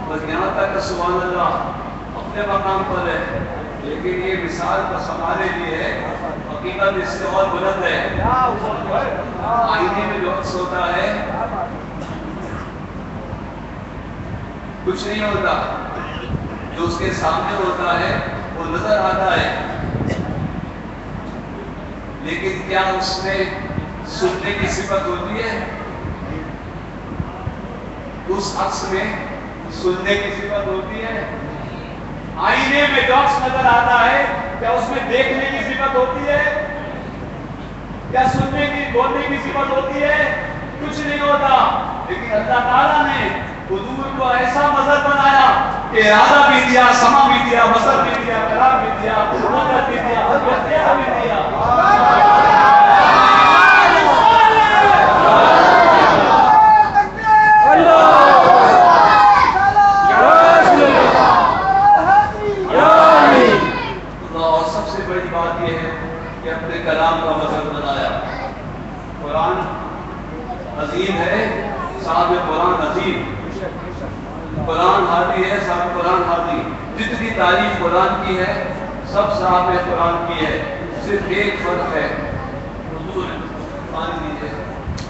بس یہاں تک سبحان اللہ اپنے مقام پر ہے, لیکن یہ مثال بس ہمارے لیے ہے, حقیقت اس سے اور بلند ہے. آئینے میں جو عکس ہوتا ہے کچھ نہیں ہوتا, جو اس کے سامنے ہوتا ہے وہ نظر آتا ہے, لیکن کیا اس میں سننے کی صفت ہوتی ہے؟ اس عکس میں سننے کی صفت ہوتی ہے؟ آئینے میں جو عکس نظر آتا ہے کیا اس میں دیکھنے کی صفت ہوتی ہے؟ کیا سننے کی, بولنے کی صفت ہوتی ہے؟ کچھ نہیں ہوتا. لیکن اللہ تعالیٰ نے حضور کو ایسا مظہر بنایا کہ ارادہ بھی دیا, سما بھی دیا, مظہر بھی دیا, کلام بھی دیا, مدد بھی دیا, اختیار بھی دیا. اور سب سے بڑی بات یہ ہے کہ اپنے کلام کا مظہر بنایا. قرآن عظیم ہے, صاحب قرآن عظیم. قرآن ہادی ہے, صاحب قرآن ہادی. جتنی تعریف قرآن کی ہے سب صاحب قرآن کی ہے. صرف ایک فرق ہے, حضور مان لیجیے,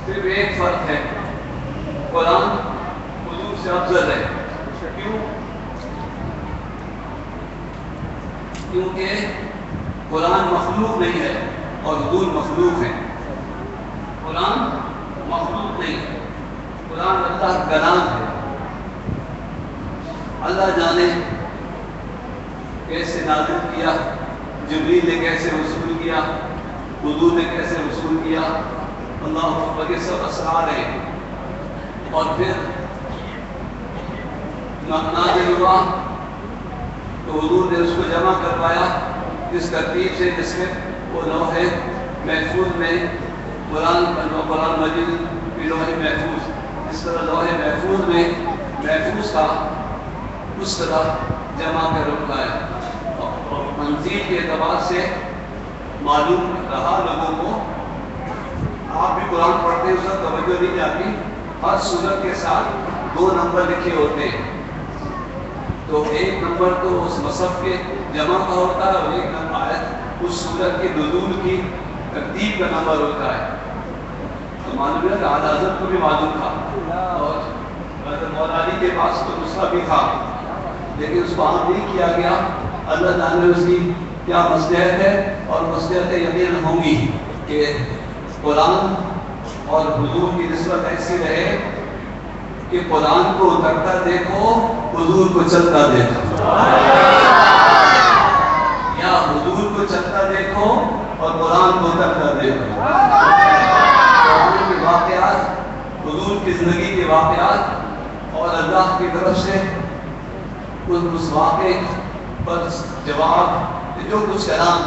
صرف ایک فرق ہے, قرآن حضور سے افضل ہے. کیوں؟ کیونکہ قرآن مخلوق نہیں ہے اور حضور مخلوق ہے. قرآن مخلوق نہیں ہے, قرآن اللہ کا کلام ہے. اللہ جانے کیسے نازل کیا، جبریل نے کیسے وصول کیا، حضور نے کیسے وصول کیا، اللہ اکبر، یہ سب اسرار ہیں۔ اور پھر نازل ہوا تو حضور نے اس کو جمع کروایا جس ترتیب سے جس میں وہ لوح محفوظ میں قرآن مجید کی لوح محفوظ، اس طرح لوح محفوظ میں محفوظ تھا اس طرح جمع کر رکھا ہے۔ اور تنزیل کے اعتبار سے معلوم رہا لوگوں کو، آپ بھی قرآن پڑھتے ہیں اس وقت توجہ نہیں جاتی، ہر سورت کے ساتھ 2 نمبر لکھے ہوتے ہیں، تو 1 نمبر تو اس مصحف کے جمع کا ہوتا ہے اور 1 نمبر آیت اس سورت کے نزول کی ترتیب کا نمبر ہوتا ہے۔ تو معلوم ہے کہ اعلیٰ حضرت کو بھی معلوم تھا اور حضرت مولا علی کے پاس تو نسخہ بھی تھا، لیکن اس کو عام نہیں کیا گیا۔ اللہ تعالیٰ نے اس کی کیا مصلحت ہے، اور مصلحت یقین ہوں گی کہ قرآن اور حضور کی نسبت ایسی رہے کہ قرآن کو اترتا دیکھو، حضور کو چلتا دیکھو، یا حضور کو چلتا دیکھو اور قرآن کو اترتا دیکھو۔ قرآن کے واقعات، حضور کی زندگی کے واقعات اور اللہ کی طرف سے اس واقعے پر جواب، جو کچھ کلام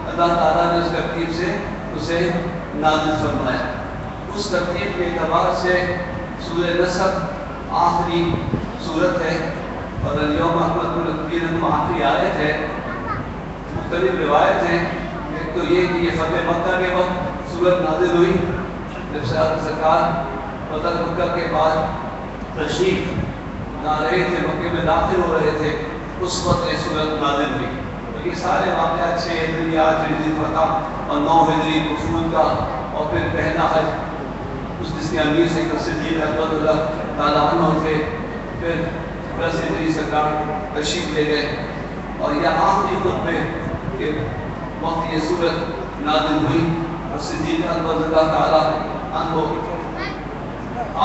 اللہ تعالیٰ نے اس ترتیب سے اسے نازل فرمایا، اس ترتیب کے اعتبار سے سورہ نصر آخری سورت ہے اور الیوم اکملت لکم آخری آیت ہے۔ مختلف روایت ہیں، ایک تو یہ کہ یہ فتح مکہ کے وقت سورت نازل ہوئی، جب سرکار فتح مکہ کے بعد تشریف لا رہے تھے، مکے میں داخل ہو رہے تھے، اس وقت یہ سورت نازل ہوئی۔ یہ سارے واقعات 6 ہجری 8 ہجری فتح اور 9 ہجری وصول کا، اور پھر پہلا حج اس جس کے امیر سے صدیق رضی اللہ تعالیٰ عنہ تھے، پھر 10 ہجری سرکار تشریف لے گئے، اور یہ آخری خطبے کے وقت یہ سورت نازل ہوئی، اور صدیق رضی اللہ تعالیٰ عنہ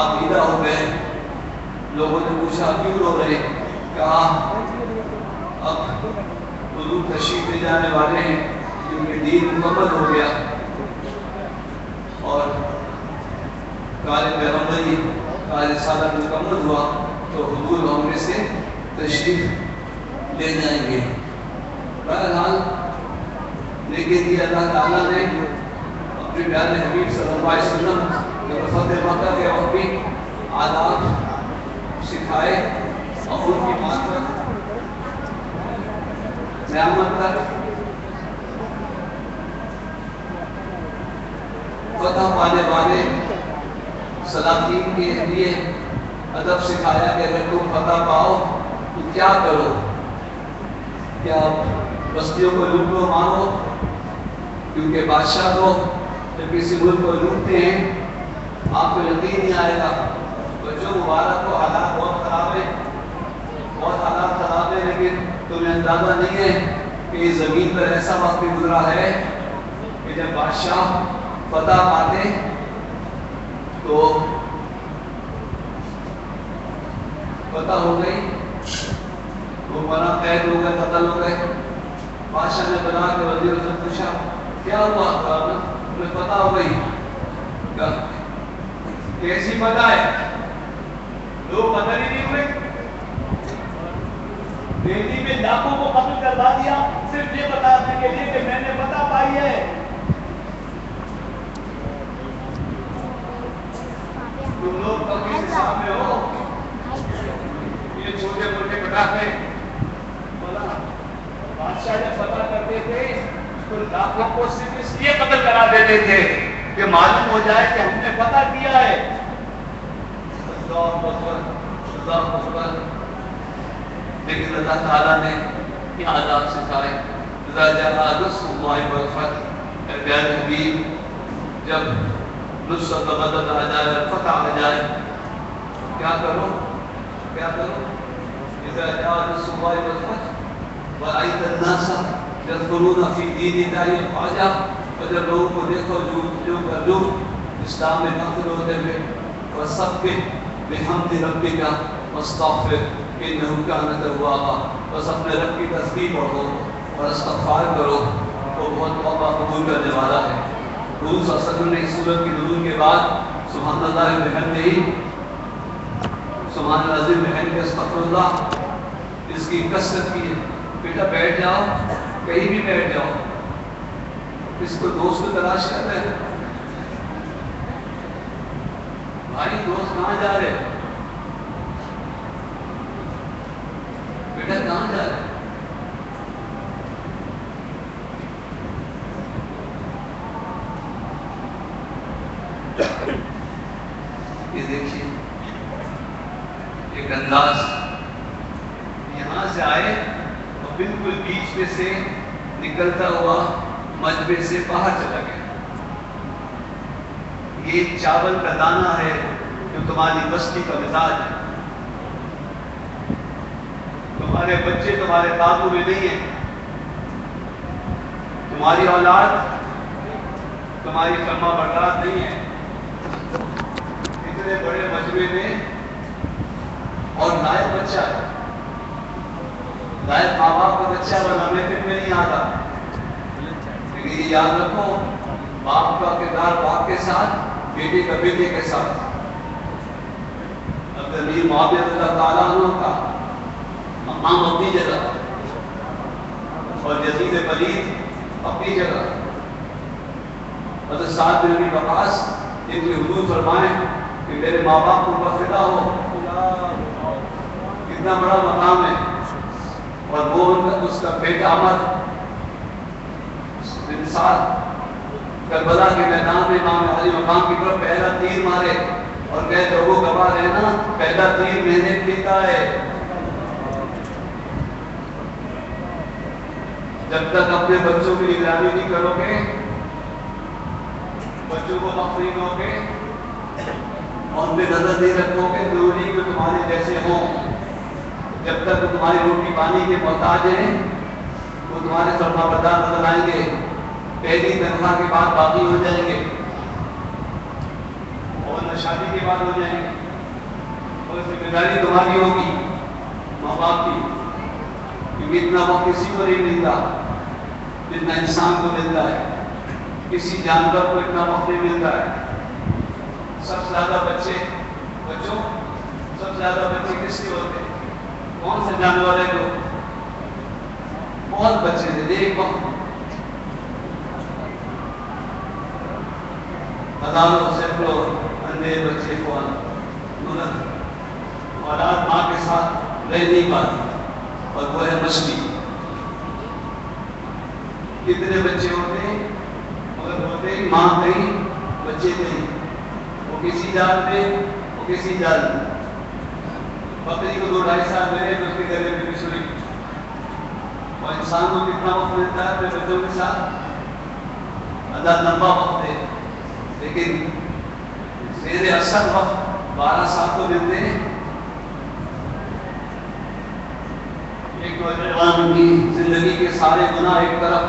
عقیدہ ہو گئے۔ لوگوں نے پوچھا کیوں رو رہے، کہا اب حضور تشریف لے جانے والے ہیں، کیونکہ دین مکمل ہو گیا اور کار پیغمبری کا رسالت مکمل ہوا، تو حضور عمرے سے تشریف لے جائیں گے۔ بہرحال لیکن یہ اللہ تعالیٰ نے اپنے پیارے حبیب صلی اللہ علیہ وسلم کے فتح مکہ کے وقت بھی آداب سکھائے، اور ان کی بات پر نعمت تک فتح پانے والے سلاطین کے لیے ادب سکھایا کہ اگر تم فتح پاؤ تو کیا کرو، کیا بستیوں کو لوٹ لو مانو، کیونکہ بادشاہ کو جب کسی ملک کو لوٹتے ہیں آپ کو یقین نہیں آئے گا، بچوں مبارک کو حالات بہت خراب ہے، بہت حالات خراب ہے، لیکن تمہیں اندازہ نہیں ہے کہ اس زمین پر ایسا وقت بھی گزرا ہے کہ جب بادشاہ فتح پاتے تو فتح ہو گئی، وہ بنا قید ہو گئے، قتل ہو گئے، بادشاہ نے بنا کے وزیر سے پوچھا کیا ہوا، تمہیں فتح ہو گئی، کیسی فتح ہے، لوگ قتل ہی نہیں ہوئے، دہلی میں لاکھوں کو قتل کروا دیا صرف یہ بتانے کے لیے کہ میں نے فتح پائی ہے۔ تم لوگ کبھی حساب میں ہو، یہ چھوٹے موٹے پٹاخے بادشاہ جب فتح کرتے تھے تو لاکھوں کو صرف اس لیے قتل کرا دیتے تھے کہ معلوم ہو جائے کہ ہم نے فتح کیا ہے۔ اللہ اکبر، اللہ اکبر۔ لیکن اللہ تعالیٰ نے یہ آداب سکھائے، اذا جاء نصر اللہ والفتح، اے پیارے حبیب جب نصرت و مدد آ جائے، فتح آ جائے، کیا کرو، کیا کرو، اذا جاء نصر اللہ والفتح ورأيت الناس يدخلون في دين الله افواجا، اور جب لوگوں کو دیکھو جو اسلام میں داخل ہوتے ہوئے، وسبح بحمد ربک واستغفر انہ کان توابا، بس اپنے رب کی تسبیح پڑھو اور استغفار کرو، وہ بہت توبہ قبول کرنے والا ہے۔ حضور صلی اللہ علیہ وسلم نے اس سورت کی نزول کے بعد سبحان اللہ بحمدہ، سبحان اللہ بحمدہ، استغفر اللہ، اس کی کثرت کی ہے۔ بیٹا بیٹھ جاؤ، کہیں بھی بیٹھ جاؤ، اس کو دوست کو تلاش کر رہے ہیں، بھائی دوست کہاں جا رہے ہیں؟ بیٹا کہاں جا رہے ہیں؟ یہ دیکھیے ایک انداز، یہاں سے آئے اور بالکل بیچ میں سے نکلتا ہوا مجمع سے باہر چلا گیا۔ یہ چاول کا دانہ ہے جو تمہاری بستی کا مزاج ہے، تمہارے بچے تمہارے قابو میں نہیں ہیں، تمہاری اولاد تمہاری فرما بردار نہیں ہے۔ اتنے بڑے مجمع میں اور لائق بچہ ہے، لائق ماں باپ کا بچہ بنانے میں نہیں آتا، لیکن یہ یاد رکھو باپ کا کردار باپ کے ساتھ، بیٹے کا بیٹے کے ساتھ۔ اب امیر معاویہ رضی اللہ تعالیٰ عنہ کا مقام اپنی جگہ اور یزید ولید اپنی جگہ، حضرت سعد بن ابی وقاص جن کے حضور فرمائیں کہ میرے ماں باپ کو فدا ہو، کتنا بڑا مقام ہے، اور وہ اس کا بیٹا عمر بن سعد کربلا کے میدان میں امام علی مقام کی طرف پہلا تیر مارے اور کہے تو وہ گواہ رہنا پہلا تیر میں نے پھینکا ہے۔ جب تک اپنے بچوں کی نگرانی نہیں کرو گے، بچوں کو وقت نہیں دو گے اور ان پہ نظر نہیں رکھو گے، ضروری کہ تمہارے جیسے ہوں، جب تک وہ تمہاری روٹی پانی کے محتاج ہیں وہ تمہارے فرما بردار نظر آئیں گے، پہلی تنخواہ کے بعد باقی ہو جائیں گے اور شادی کے بعد ہو جائیں گے، اور ذمہ داری تمہاری ہوگی ماں باپ کی، کیونکہ اتنا وقت کسی کو نہیں ملتا جتنا انسان کو ملتا ہے، کسی جانور کو اتنا وقت نہیں ملتا ہے۔ سب سے زیادہ بچے کس کے ہوتے ہیں؟ کون سے جانور ہیں جو بہت بچے تھے، ایک وقت ہزاروں سینکڑوں اندھے بچے کو اولاد ماں کے ساتھ رہ نہیں پاتی، اور وہ ہے مچھلی۔ کتنے بچے ہوتے ہیں مگر ہوتے ہی ماں کہیں بچے نہیں، وہ کسی جال میں وہ کسی جال میں۔ بکری کو 2-2.5 سال ملے تو اس کے گلے میں بچھڑی، اور انسان کو کتنا وقت ملتا ہے اپنے بچوں کے ساتھ؟ اللہ لمبا وقت ہے، لیکن زیر اثر وقت 12 سال کو ملتے ہیں۔ ایک نوجوان کی زندگی کے سارے گناہ ایک طرف،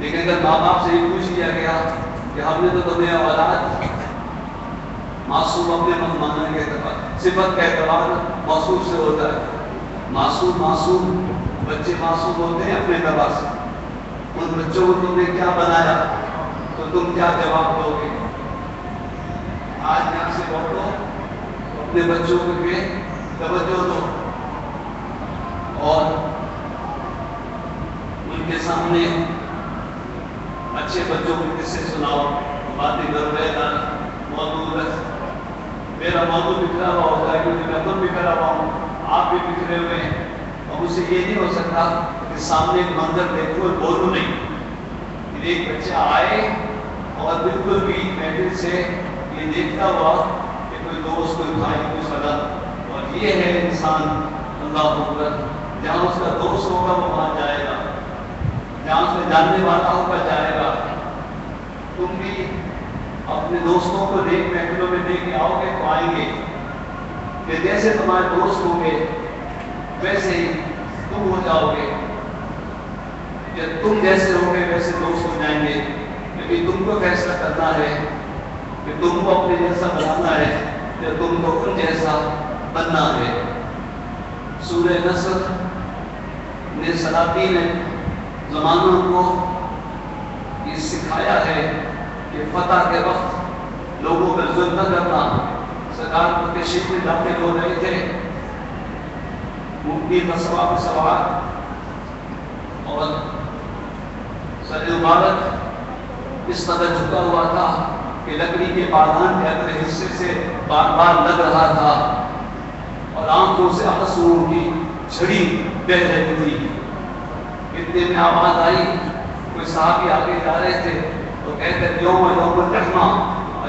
لیکن اگر ماں باپ سے یہ پوچھ لیا گیا کہ ہم نے تو تمہیں اولاد معصوم اپنے مانا کے اعتبار، صفت کا اعتبار معصوم سے ہوتا ہے، معصوم بچے معصوم ہوتے ہیں اپنے اعتبار سے، ان بچوں کو تم نے کیا بنایا تو تم کیا جواب دو گے؟ آج یہاں سے لوٹو، اپنے بچوں کو بھی توجہ دو اور ان کے سامنے اچھے بچوں کو قصے سناؤ، باتیں کرو۔ موضوع میرا موضوع بکھرا ہوا ہوتا ہے کیونکہ میں خود بکھرا ہوا ہوں، آپ بھی بکھرے ہوئے ہیں، اور مجھ سے یہ نہیں ہو سکتا کہ سامنے ایک منظر دیکھوں اور بولوں نہیں۔ ایک بچہ آئے اور بالکل بھی محفل سے یہ دیکھتا ہوا کہ کوئی دوست، کوئی بھائی، کوئی صدا، اور یہ ہے انسان۔ اللہ اکبر، جہاں اس کا دوست ہوگا وہ وہاں جائے گا، جہاں اس میں جاننے والا ہوگا جائے گا۔ تم بھی اپنے دوستوں کو نیک محفلوں میں لے کے آؤ گے تو آئیں گے، کہ جیسے تمہارے دوست ہوں گے ویسے ہی تم ہو جاؤ گے، کہ تم جیسے ہو گے ویسے دوست ہو جائیں گے، لیکن تم کو فیصلہ کرنا ہے کہ تم کو اپنے جیسا بنانا ہے کہ تم کو ان جیسا بننا ہے۔ سورہ نصر نے سلاطین زمانوں کو یہ سکھایا ہے کہ فتح کے وقت لوگوں پر ظلم نہ کرنا۔ سرکار کو تشریف میں داخل ہو رہے تھے، مفتی سوال اور سر مبارک اس قدر جھکا ہوا تھا کہ لکڑی کے پادان کے اگلے حصے سے بار بار لگ رہا تھا اور آنکھوں سے آنسوؤں کی جھڑی بہ رہی تھی۔ اتنے میں آواز آئی، کوئی صحابی آگے جا رہے تھے تو کہتے یوم الرحمہ،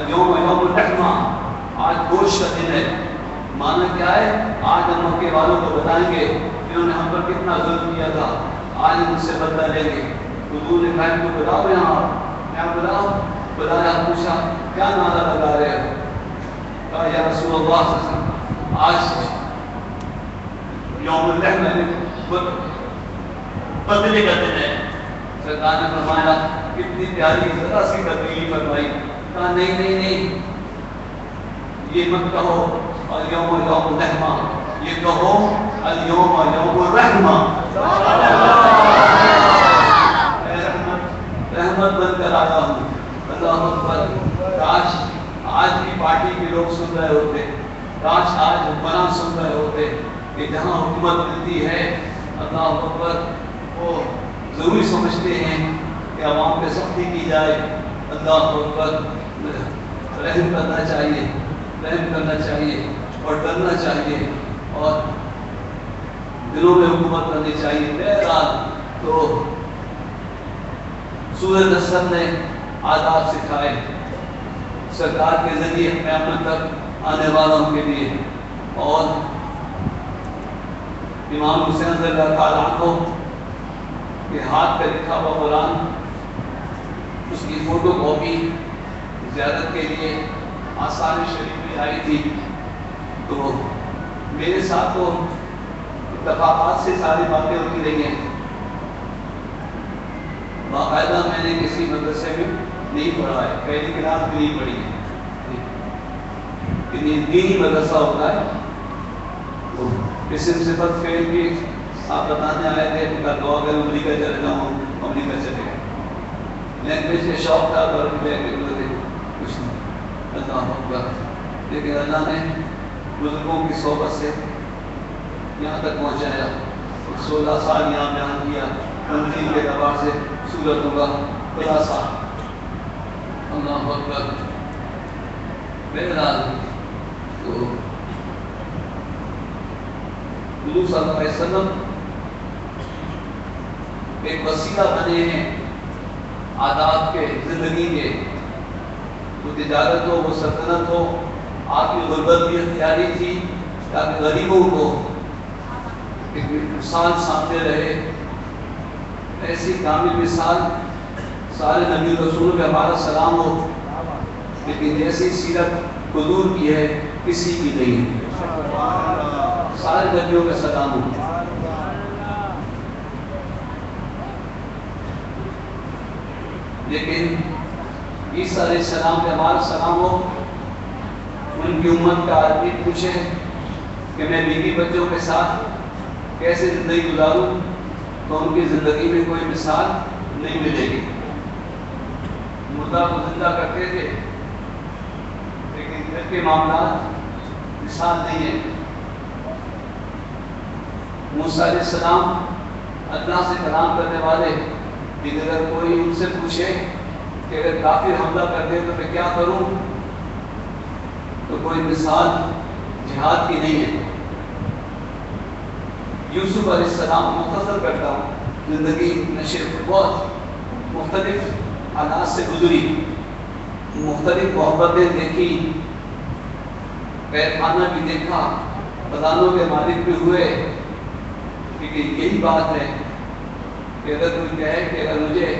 یوم الرحمہ، آج گوشت کا دن ہے۔ معنی کیا ہے؟ آج ہم مکے والوں کو بتائیں گے انہوں نے ہم پر کتنا ظلم کیا تھا، آج ان سے بدلہ لیں گے۔ حضور نے کہا ان کو بلاؤ یہاں بلاؤ۔ بلایا، پوچھا کیا نعرہ لگا رہے ہو؟ کہا یا رسول اللہ صلی اللہ علیہ وسلم آج یوم الرحمہ بدلے کا دن ہے۔ سرکار نے فرمایا کتنی پیاری ذرا سی تبدیلی فرمائی۔ کہا نہیں یہ مت کہو اليوم یوم الرحمہ، یہ کہو اليوم یوم الرحمہ۔ رحمت بن کر آیا ہوں۔ اللہ اکبر۔ کاش آج کی پارٹی کے لوگ سن رہے ہوتے، کاش آج حکمران سن رہے ہوتے کہ جہاں حکومت ملتی ہے اللہ اکبر وہ ضروری سمجھتے ہیں کہ عوام پہ سختی کی جائے۔ اللہ اکبر۔ رحم کرنا چاہیے، رحم کرنا چاہیے اور ڈرنا چاہیے اور دلوں میں حکومت کرنی چاہیے۔ بہرحال تو سورہ نصر نے آداب سکھائے سرکار کے ذریعے قیامت تک آنے والوں کے لیے، اور امام حسین رضی اللہ تعالیٰ عنہ کے ہاتھ پہ لکھا ہوا قرآن، اس کی فوٹو کاپی زیارت کے لیے آثار شریف میں آئی تھی، تو میرے ساتھ تو اتفاقات سے ساری باتیں ہوتی رہی ہیں۔ باقاعدہ میں نے کسی مدرسے میں نہیں پڑھا ہے، پہلی کلاس بھی نہیں پڑھی ہے، دینی مدرسہ ہوتا ہے۔ تو اسم صفت فعل کی آپ بتانے آئے تھے کہ دعا اگر امریکہ چلے جاؤں امریکہ چلے گئے، لینگویج کے شوق تھا تو کچھ نہیں، اللہ اکبر۔ لیکن اللہ نے بزرگوں کی صحبت سے یہاں تک پہنچایا، 16 سال یہاں بیان کیا تنظیم کے اعتبار سے سورتوں کا خلاصہ۔ اللہ اکبر۔ بہرحال تو حضور صلی اللہ علیہ وسلم ایک وسیلہ بنے ہیں آداب کے، زندگی کے، وہ تجارت ہو، وہ سلطنت ہو، آپ کی غربت بھی اختیاری تھی تاکہ غریبوں کو ایک مثال سامنے رہے۔ ایسی کامل مثال سارے نبی رسول پہ ہمارا سلام ہو، لیکن جیسی سیرت حضور کی ہے کسی کی نہیں، سارے نبیوں کا سلام ہو۔ لیکن عیسیٰ علیہ السلام پہ ہمارا سلام ہو، ان کی امت کا آدمی پوچھے کہ میں بیوی بچوں کے ساتھ کیسے زندگی گزاروں، تو ان کی زندگی میں کوئی مثال نہیں ملے گی۔ مردہ کو زندہ کرتے تھے لیکن گھر کے معاملات مثال نہیں ہے۔ موسیٰ علیہ السلام اللہ سے کلام کرنے والے، لیکن اگر کوئی ان سے پوچھے کہ اگر کافر حملہ کر دے تو میں کیا کروں، تو کوئی مثال جہاد کی نہیں ہے۔ یوسف علیہ السلام، مختصر کرتا ہوں، زندگی نشر بہت مختلف حالات سے گزری، مختلف محبتیں دیکھی، قید خانہ بھی دیکھا، خزانوں کے مالک بھی ہوئے، لیکن یہی بات ہے کہ اگر کوئی کہے کہ اگر مجھے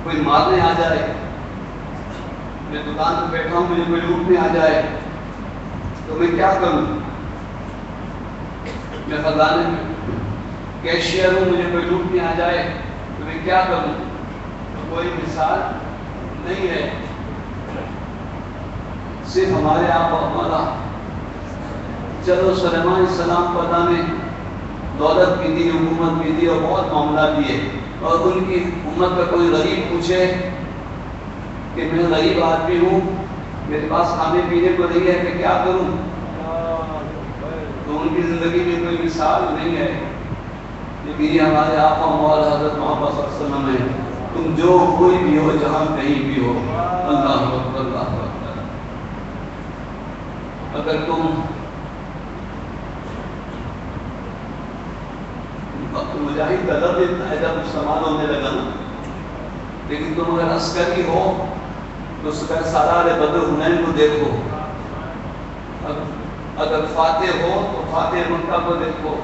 کوئی مارنے آ جائے، میں دکان پہ بیٹھا ہوں مجھے کوئی لوٹنے آ جائے تو میں کیا کروں، میں خزانے میں کیشیئر ہوں مجھے کوئی لوٹنے آ جائے تو میں کیا کروں، تو کوئی مثال نہیں ہے۔ صرف ہمارے آپ مولا چلو سلیمان علیہ السلام کو اللہ نے دولت بھی دی، حکومت بھی دی اور بہت معاملات دیے، اور ان کی امت کا کوئی غریب پوچھے کہ میں غریب آدمی ہوں، میرے پاس کھانے پینے کو نہیں ہے، میں کیا کروں؟ تو ان کی زندگی میں کوئی مثال نہیں ہے، لیکن یہ ہمارے آقا مولا حضرت محمد صلی اللہ علیہ وسلم ہے۔ تم جو کوئی بھی ہو، جہاں کہیں بھی ہو، اللہ اکبر اللہ اکبر، اگر تم مجاہد کا لفظ اتنا ہے جب استعمال ہونے لگا نا، لیکن تم اگر عسکری ہو تو صبح سالار بدر حنین کو دیکھو، اگر فاتح ہو تو فاتح مکہ کو دیکھو،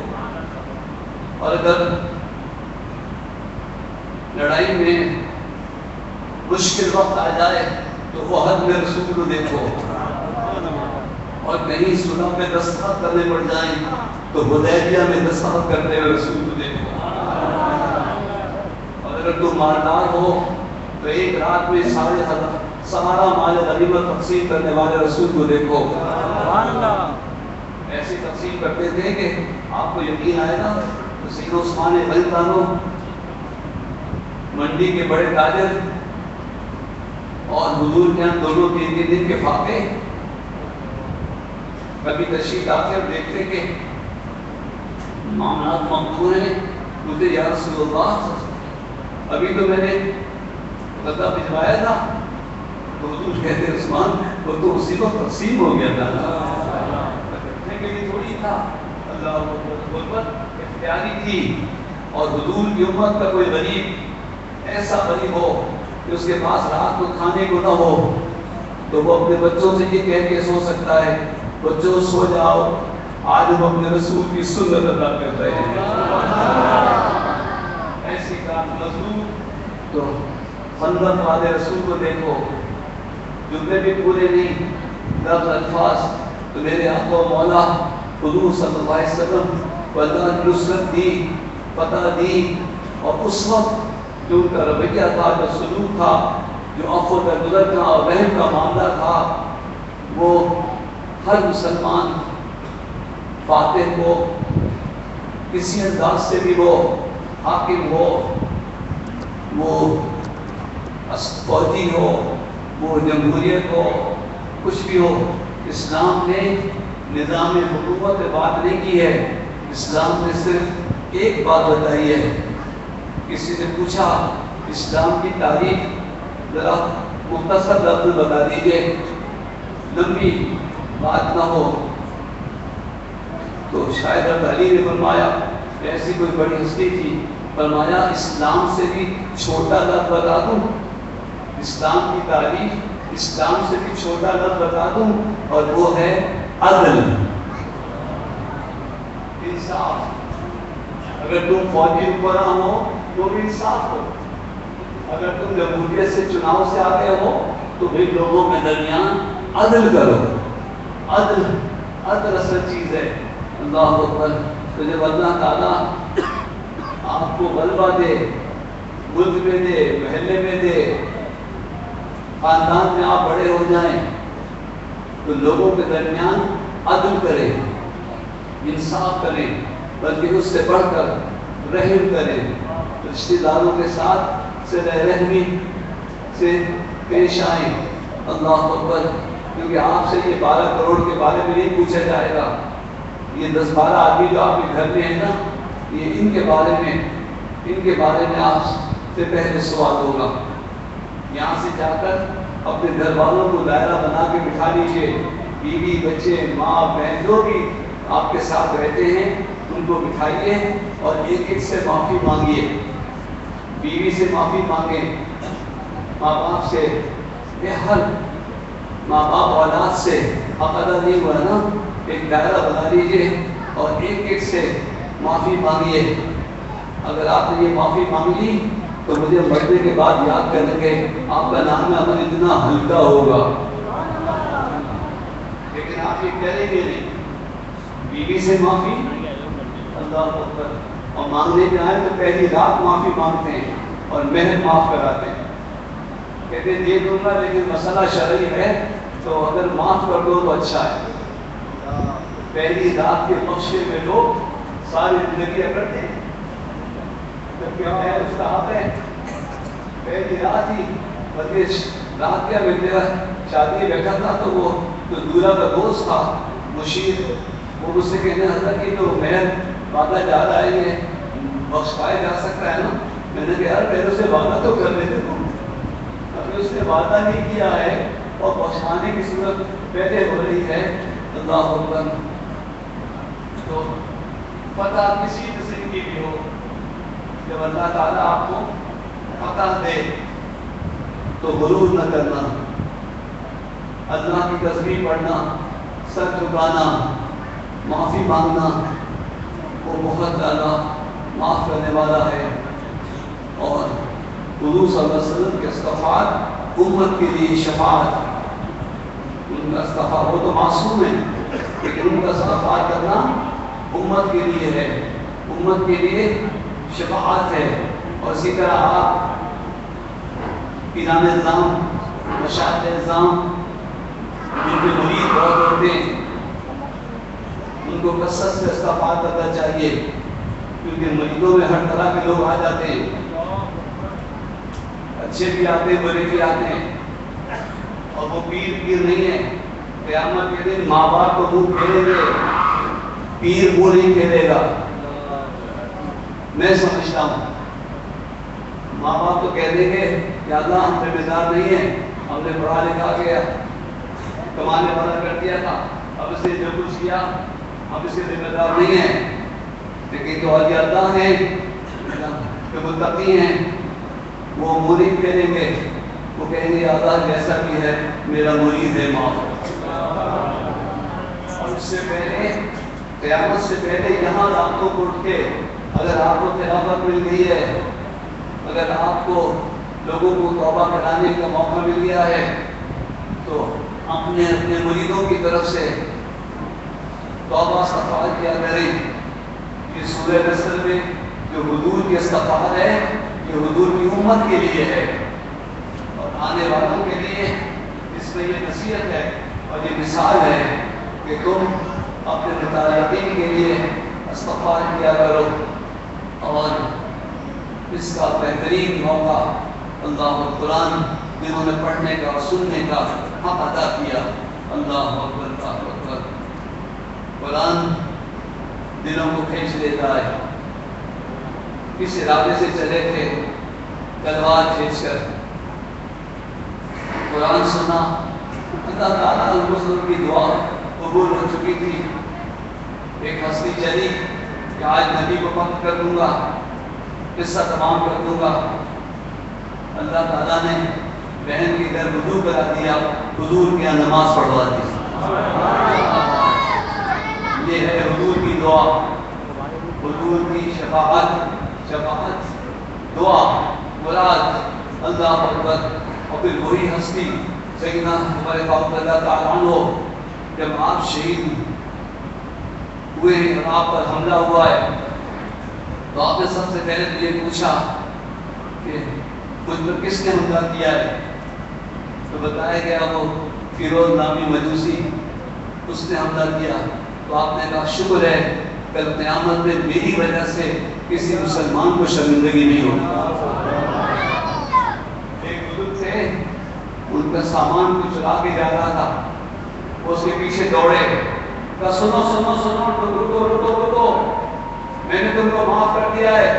اور اگر لڑائی میں مشکل وقت آ جائے تو وہ حد میں رسول کو دیکھو، اور کہیں صلح میں دستخط کرنے پڑ جائیں تو حدیبیہ میں دستخط کرتے ہوئے رسول کو دیکھو، اور اگر تم مالدار ہو تو ایک رات میں سارا مال غنیمت تقسیم کرنے والے رسول کو دیکھو۔ ایسی تقسیم کرتے تھے کہ آپ کو یقین آئے گا تو سیدنا عثمان غنی تانو منڈی کے بڑے تاجر اور حضور کے ہم دونوں تین دن کے فاقے کبھی تشریف آتے اور دیکھتے کہ معاملات مقبول ہیں، مجھے یا رسول اللہ ابھی تو میں نے غزہ بھجوایا تھا، تو حضور کہتے عثمان وہ تو اسی کو تقسیم ہو گیا تھا، رکھنے کے لیے تھوڑی تھا، اللہ غربت اختیاری تھی، اور حضور کی امت کا کوئی غریب ایسا غریب ہو کہ اس کے پاس رات کو کھانے کو نہ ہو تو وہ اپنے بچوں سے یہ کہہ کے سو سکتا ہے بچوں سو جاؤ، آج ہم اپنے رسول کی سنت ادا کر رہے ہیں۔ ایسی کام مزدور تو خندق والے رسول کو دیکھو، جملے بھی پورے نہیں، لفظ الفاظ تو میرے آقا و مولا حضور صلی اللہ علیہ وسلم کو اللہ نے نصرت دی، فتح دی، اور اس وقت جو ان کا رویہ تھا، جو سلوک تھا، جو عفو درگزر کا اور رحم کا معاملہ تھا، وہ ہر مسلمان فاتح کو کسی انداز سے بھی وہ حاکم ہو، وہ فوجی ہو، وہ جمہوریت ہو، کچھ بھی ہو، اسلام نے نظام حکومت میں بات نہیں کی ہے، اسلام نے صرف ایک بات بتائی ہے۔ کسی نے پوچھا اسلام کی تاریخ ذرا مختصر لفظ بتا دیجیے، لمبی بات نہ ہو، تو شاید علی نے فرمایا، ایسی کوئی بڑی ہستی تھی، فرمایا اسلام سے بھی چھوٹا لفظ بتا دوں، اسلام کی تعریف اسلام سے بھی چھوٹا لفظ بتا دوں، اور وہ ہے عدل، انصاف۔ اگر تم فوجی حکمراں ہو تو بھی انصاف ہو، اگر تم جمہوریت سے چناؤ سے آگے ہو تو بھی لوگوں کے درمیان عدل کرو، عدل اصل چیز ہے۔ اللہ اکبر۔ تو جب اللہ تعالیٰ آپ کو غلبہ دے، ملک میں دے، محلے میں دے، خاندان میں آپ بڑے ہو جائیں تو لوگوں کے درمیان عدل کریں، انصاف کریں، بلکہ اس سے بڑھ کر رحم کریں، رشتہ داروں کے ساتھ صلہ رحمی سے پیش آئیں۔ اللہ اکبر۔ کیونکہ آپ سے یہ 12 کروڑ کے بارے میں نہیں پوچھا جائے گا، یہ 10-12 آدمی جو آپ کے گھر میں ہیں نا، یہ ان کے بارے میں آپ سے پہلے سوال ہوگا۔ یہاں سے جا کر اپنے گھر والوں کو دائرہ بنا کے بٹھا لیجیے، بیوی بچے ماں بہن جو بھی آپ کے ساتھ رہتے ہیں ان کو بٹھائیے اور ایک ایک سے معافی مانگیے، بیوی سے معافی مانگیں، ماں باپ سے، یہ ہر ماں باپ اولاد سے حق ادا نہیں ہوا نا، ایک دائرہ بنا لیجیے اور ایک ایک سے معافی مانگیے۔ اگر آپ نے یہ معافی مانگ لی تو مجھے مرنے کے بعد یاد کریں گے آپ کا نام عمل اتنا ہلکا ہوگا، لیکن آپ یہ کریں گے نہیں۔ بیوی سے معافی، اللہ اکبر، اور مانگنے میں آئے تو پہلی رات معافی مانگتے ہیں اور مہر معاف کراتے ہیں، کہتے ہیں دے دوں گا لیکن مسئلہ شرعی ہے، تو اگر معاف کر دو تو اچھا ہے. پہلی رات کے بخشے میں لوگ ساری زندگی کرتے ہیں. جبکہ میں اس کا حق ہے پہلی رات ہی بلکہ رات کیا میرا شادی بیٹھا تھا تو وہ جو دولہا کا دوست تھا مشیر وہ مجھ سے کہنے لگا کہ جو مہر وعدہ جا رہا ہے یہ بخش پائے جا سکتا ہے نا. میں نے کہا یار پہلے سے وعدہ تو کر لیتے تم. ابھی اس نے وعدہ نہیں کیا ہے اور بخشانے کی صورت پہلے ہو رہی ہے. اللہ اکبر. تو پتہ کسی قسم کی بھی ہو جب اللہ تعالیٰ آپ کو پتہ دے تو غرور نہ کرنا. اللہ کی تسبیح پڑھنا, سر جھکانا, معافی مانگنا. وہ بہت زیادہ معاف کرنے والا ہے. اور حضور صلی اللہ علیہ وسلم کے استغفار امت کے لیے شفاعت. ان کا استغفار وہ تو معصوم ہے لیکن ان کا استغفار کرنا امت کے لیے ہے, امت کے لیے شفاعت ہے. اور اسی طرح آپ پیران نظام, مشاہد نظام جن کے مرید بہت ہوتے ہیں ان کو کثرت سے استغفار کرنا چاہیے کیونکہ مریدوں میں ہر طرح کے لوگ آ جاتے ہیں. اچھے بھی آتے ہیں, برے بھی آتے ہیں. اور وہ پیر نہیں ہے. قیامت کے دن ماں باپ کو منہ پھیریں گے, پیر وہ نہیں پھیرے گا. میں سمجھتا ہوں ماں باپ تو کہہ دیں گے کہ اللہ ہم ذمہ دار نہیں ہیں, ہم نے پڑھا لکھا کے کمانے والا کر دیا تھا, اب اس نے جو کچھ کیا ہم اس کے ذمہ دار نہیں ہیں. لیکن جو اولیاء اللہ ہیں جو متقی ہیں وہ مرید کہیں گے, وہ کہیں گے اللہ جیسا بھی ہے میرا مرید ہے معاف. اور اس سے پہلے قیامت سے پہلے یہاں راتوں کو اٹھ کے اگر آپ کو خلافت مل گئی ہے, اگر آپ کو لوگوں کو توبہ کرانے کا موقع مل گیا ہے تو اپنے مریدوں کی طرف سے توبہ استغفار کیا کریں. یہ سورہ نصر میں جو حضور کی استغفار ہے یہ حضور کی امت کے لیے ہے اور آنے والوں کے لیے. اس میں یہ نصیحت ہے اور یہ مثال ہے کہ تم اپنے متعلقین کے لیے استغفار کیا کرو. اور اس کا بہترین موقع اللہ قرآن جنہوں نے پڑھنے کا اور سننے کا حق ادا کیا. اللہ اکبر, اللہ اکبر. قرآن دلوں کو کھینچ لیتا ہے. کس ارادے سے چلے تھے تلوار کھینچ کر قرآن سنا. اللہ تعالیٰ المسلم کی دعا قبول ہو چکی تھی. ایک ہستی چلی کہ آج نبی کو پک کر دوں گا, قصہ تمام کر دوں گا. اللہ تعالیٰ نے بہن کے گھر وضو کرا دیا, حضور کے یہاں نماز پڑھوا دی. یہ ہے حضور کی دعا, حضور کی شفاعت دعا مراد. اللہ اکبر. اور پھر وہی ہستی سیدنا ہمارے فاروق اللہ تعالیٰ عنہ جب آپ شہید ہوئے ہیں اور آپ پر حملہ ہوا ہے تو آپ نے سب سے پہلے تو یہ پوچھا کہ مجھ پر کس نے حملہ کیا ہے, تو بتایا گیا وہ فیروز نامی مجوسی, اس نے حملہ کیا. تو آپ نے کہا شکر ہے کل قیامت میں میری وجہ سے کسی مسلمان کو شرمندگی نہیں ہوگی. ایک بزرگ تھے, ان کا سامان کو چلا کے جا رہا تھا, وہ اس کے پیچھے دوڑے, کہا سنو سنو سنو رکو رکو رکو, میں نے تم کو معاف کر دیا ہے,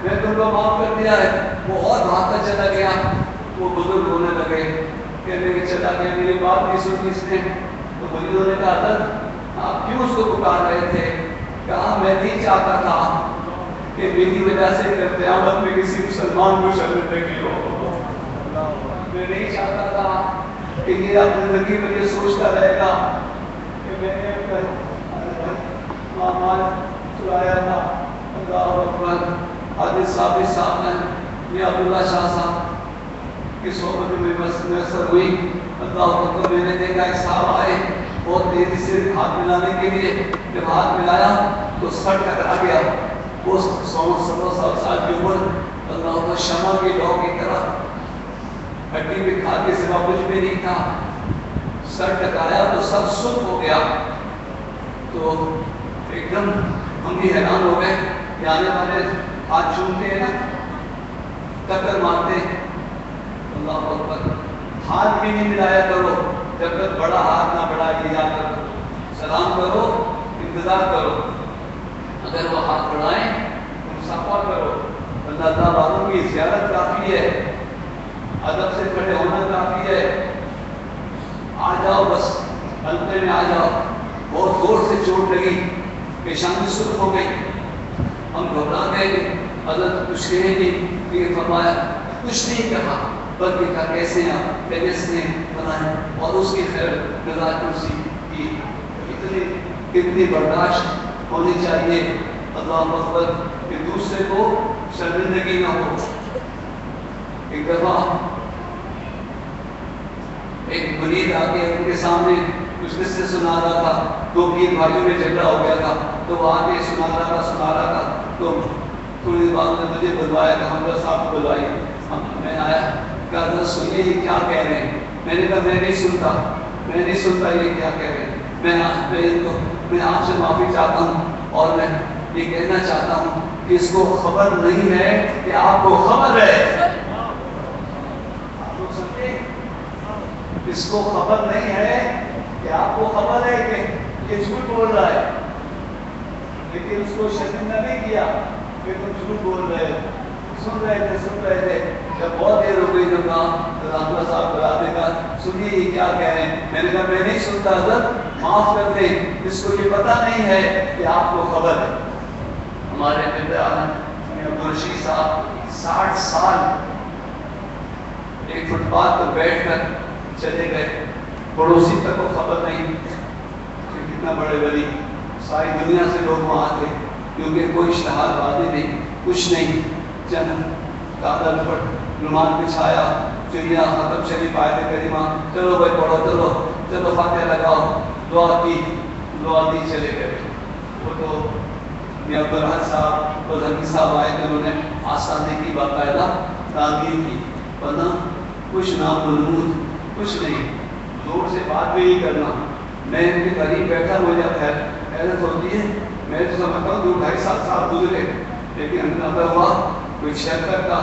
میں تم کو معاف کر دیا ہے. وہ اور بھاگتا چلا گیا. وہ بزرگ رونے لگے, کہنے کہ چلا گیا, میری بات نہیں سنی اس نے. تو مریدوں نے کہا حضرت آپ کیوں اس کو پکار رہے تھے؟ کہا میں نہیں چاہتا تھا کہ میری وجہ سے قیامت میں کسی مسلمان کو شرمندگی ہو. میں نہیں چاہتا تھا کہ یہ اپنی زندگی میں یہ سوچتا رہے گا کہ میں نے اپنا مال چلایا تھا. اللہ اکبر. حادث صاحب نے عبداللہ شاہ صاحب کی صحبت میں میسر ہوئی. اللہ اکبر. میں نے دیکھا ایک صاحب آئے بہت تیزی سے ہاتھ ملانے کے لیے, جب ہاتھ ملایا تو سر ٹکرا گیا. وہ 100 سال کی عمر, اللہ اکبر, شمع کی لو کی طرح ہڈی میں کھا کے سوا کچھ بھی نہیں تھا. سر ٹکایا تو سب سرخ ہو گیا. تو ایک دم ہم بھی حیران ہو گئے کہ آنے والے ہاتھ چومتے ہیں نا, ٹکر مارتے ہیں. اللہ اکبر. ہاتھ بھی نہیں ملایا کرو جب تک بڑا ہاتھ نہ بڑھائے, یاد کرو. سلام کرو, انتظار کرو. اگر وہ ہاتھ بڑھائیں تو مسافہ کرو. اللہ تعالیٰ والوں کی زیارت کافی ہے, ادب سے کھڑے ہونا کافی ہے. آ جاؤ, بس حلقے میں آ جاؤ. بہت زور سے چوٹ لگی, پیشانی سرخ ہو گئی. ہم گھبرا گئے. حضرت کچھ کہے نہیں, یہ فرمایا کچھ نہیں کہا, بلکہ کہا کیسے ہیں آپ, کیسے ہیں بنائیں, اور اس کی خیر رضا کرسی کی. کتنی برداشت ہونی چاہیے اللہ اکبر کہ دوسرے کو شرمندگی نہ ہو. ایک دفعہ ایک مرید آ کے ان کے سامنے کچھ قصے سنا رہا تھا. دو پیر بھائیوں میں جھگڑا ہو گیا تھا, تو وہ آ کے سنا رہا تھا. تو تھوڑی دیر بعد نے مجھے بلوایا کہ حمزہ صاحب کو بلوائیے. میں آیا, کہا حضرت سنیے یہ کیا کہہ رہے ہیں. میں نے کہا میں نہیں سنتا یہ کیا کہہ رہے ہیں. میں آپ سے معافی چاہتا ہوں, اور میں یہ کہنا چاہتا ہوں کہ اس کو خبر نہیں ہے کہ آپ کو خبر ہے. آپ لوگ سمجھے, اس کو خبر نہیں ہے کہ آپ کو خبر ہے کہ یہ جھوٹ بول رہا ہے, لیکن اس کو شرمندہ نہیں کیا کہ تم جھوٹ بول رہے ہو. سن رہے تھے. جب بہت دیر ہو گئی تو کہا حمزہ صاحب بلا دے گا, سنیے یہ کیا کہہ رہے ہیں. میں نے کہا میں نہیں سنتا حضرت, معاف کر دیں, اس کو یہ پتہ نہیں ہے کہ آپ کو خبر ہے. ہمارے عبدالرشید صاحب 60 سال ایک فٹ پاتھ پر بیٹھ کر چلے گئے. پڑوسی تک کو خبر نہیں کہ کتنا بڑے ولی. ساری دنیا سے لوگ وہاں تھے, کیونکہ کوئی اشتہار بازی نہیں, کچھ نہیں. چند چادر پر رومال بچھایا, چڑیا ختم شریف آیت کریمہ, چلو بھائی پڑھو, چلو فاتحہ لگاؤ, دعا کی چلے گئے. وہ تو عبدالرحمن صاحب اور حمید صاحب آئے تھے, انہوں نے آسانی کی باقاعدہ تعمیر کی, ورنہ کچھ نام ملمود کچھ نہیں, زور سے بات بھی نہیں کرنا. میں ان کے قریب بیٹھا, مجھے حیرت ہوتی ہے. میں تو سمجھتا ہوں 2-2.5 سال گزرے, لیکن اندر ہوا کوئی 76 کا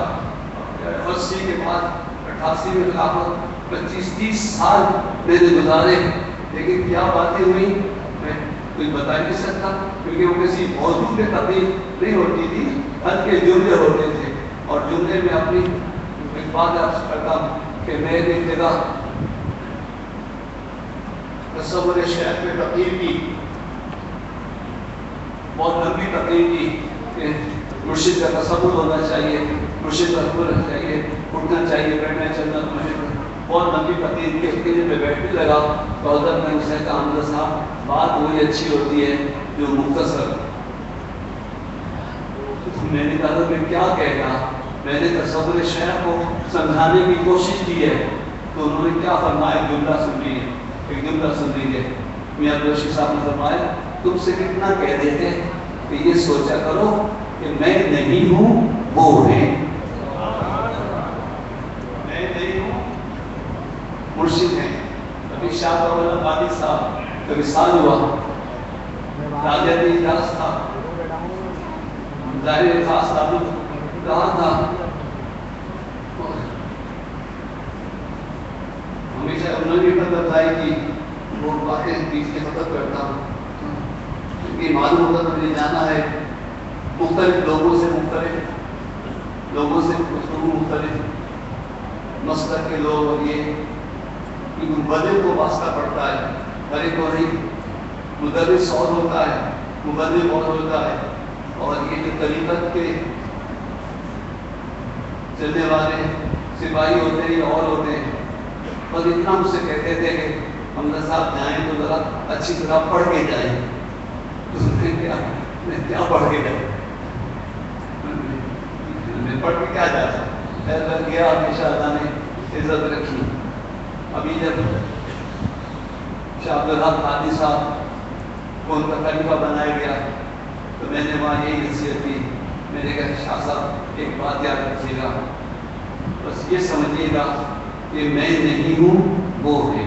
80 کے بعد 88 میں خلافت 25-30 سال میں نے گزارے. لیکن کیا باتیں ہوئی میں کوئی بتا نہیں سکتا, کیونکہ وہ کسی موضوع پہ تقریر نہیں ہوتی تھی, ہلکے جملے ہوتے تھے. اور جملے میں اپنی ایک بات عرض کرتا ہوں کہ میں نے ایک جگہ تصور شہر پہ تقریر کی, بہت لمبی تقریر کی کہ مرشد کا تصور ہونا چاہیے, مرشد کا تصور ہونا چاہیے, اٹھنا چاہیے, بیٹھنا چلنا. بہت لمبی تقریر کی, اس میں بیٹھنے لگا تو حضرت نے مجھ سے کہا حمزہ صاحب بات وہی اچھی ہوتی ہے جو مختصر. میں نے کہا میں کیا کہہ رہا, میں نے تصور شہر کو سمجھانے کی کوشش کی ہے. تو انہوں نے کیا فرمایا, جملہ سن لیجیے, ایک جملہ سن لیجیے. میاں عبدالرشید صاحب نے فرمایا تم سے کتنا کہہ دیتے کہ یہ سوچا کرو کہ میں نہیں ہوں وہ ہے. میں نہیں ہوں, مرشد ہیں. ابھی شاہ غالب صاحب کا وصال ہوا, راجہ اجلاس تھا, ظاہر خاص تعلق رہا تھا. ہمیشہ انہوں نے بھی بتائی کہ وہ باتیں بیچ کے ختم کرتا ہوں, کیونکہ معلوم ہوتا مجھے جانا ہے مختلف لوگوں سے گفتگو مختلف مسلک کے لوگ, اور یہ کیونکہ مبلغ کو واسطہ پڑتا ہے, ہر ایک کو نہیں. مدرس اور ہوتا ہے, مبلغ اور ہوتا ہے, اور یہ جو طریقت کے چلنے والے سپاہی ہوتے ہیں اور ہوتے ہیں. اور اتنا مجھ سے کہتے تھے کہ حمزہ صاحب جائیں تو ذرا اچھی طرح پڑھ کے جائیں. میں کیا پڑھ کے جاؤں, میں پڑھ کے کیا جاتا. خیر گیا, ہمیشہ اللہ نے عزت رکھی. ابھی جب شاہ عبدالرحمن قادری صاحب کو ان کا خلیفہ بنایا گیا تو میں نے وہاں یہی نصیحت کی. میں نے کہا شاہ صاحب ایک بات یاد رکھیے گا, بس یہ سمجھیے گا کہ میں نہیں ہوں وہ ہے.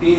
3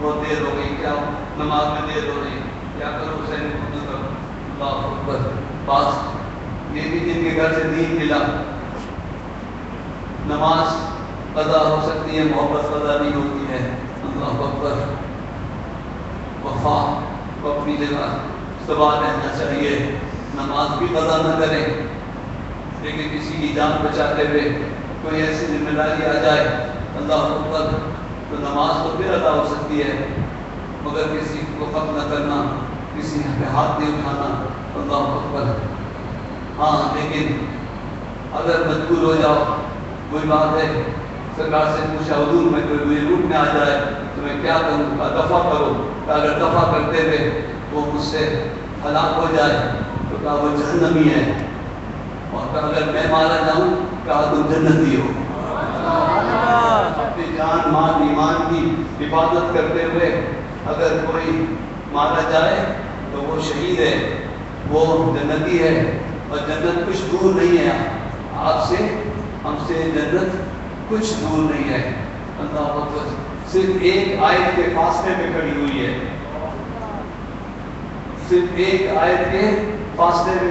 بہت دیر ہو گئی، کیا نماز میں دیر ہو رہی، کیا کرو حسین کو قتل کرو، اللہ اکبر. پاس یہ بھی جن کے گھر سے دین ملا، نماز قضا ہو سکتی ہے، محبت قضا نہیں ہوتی ہے. اللہ اکبر. وفا کو اپنی جگہ استوار رہنا چاہیے، نماز بھی قضا نہ کریں، لیکن کسی کی جان بچاتے ہوئے کوئی ایسی ذمہ داری آ جائے اللہ اکبر تو نماز تو پھر ادا ہو سکتی ہے، مگر کسی کو ختم نہ کرنا، کسی پہ ہاتھ نہیں اٹھانا. اللہ اکبر. ہاں لیکن اگر مجبور ہو جاؤ، کوئی بات ہے، سرکار سے پوچھا حضور میں کوئی مجھے روٹ میں آ جائے تو میں کیا کروں؟ کہا دفع کرو. کہ اگر دفع کرتے ہوئے وہ مجھ سے ہلاک ہو جائے تو کہا وہ جہنمی ہے، اور کہا اگر میں مارا جاؤں کہا تم جنتی ہو. اپنی جان مال ایمان کی حفاظت کرتے ہوئے اگر کوئی مارا جائے تو وہ شہید ہے، وہ جنتی ہے، اور جنت کچھ دور نہیں ہے. آپ سے ہم سے جنت کچھ دور نہیں ہے. اللہ اکبر. صرف ایک آیت کے فاصلے میں کھڑی ہوئی ہے، صرف ایک آیت کے فاصلے میں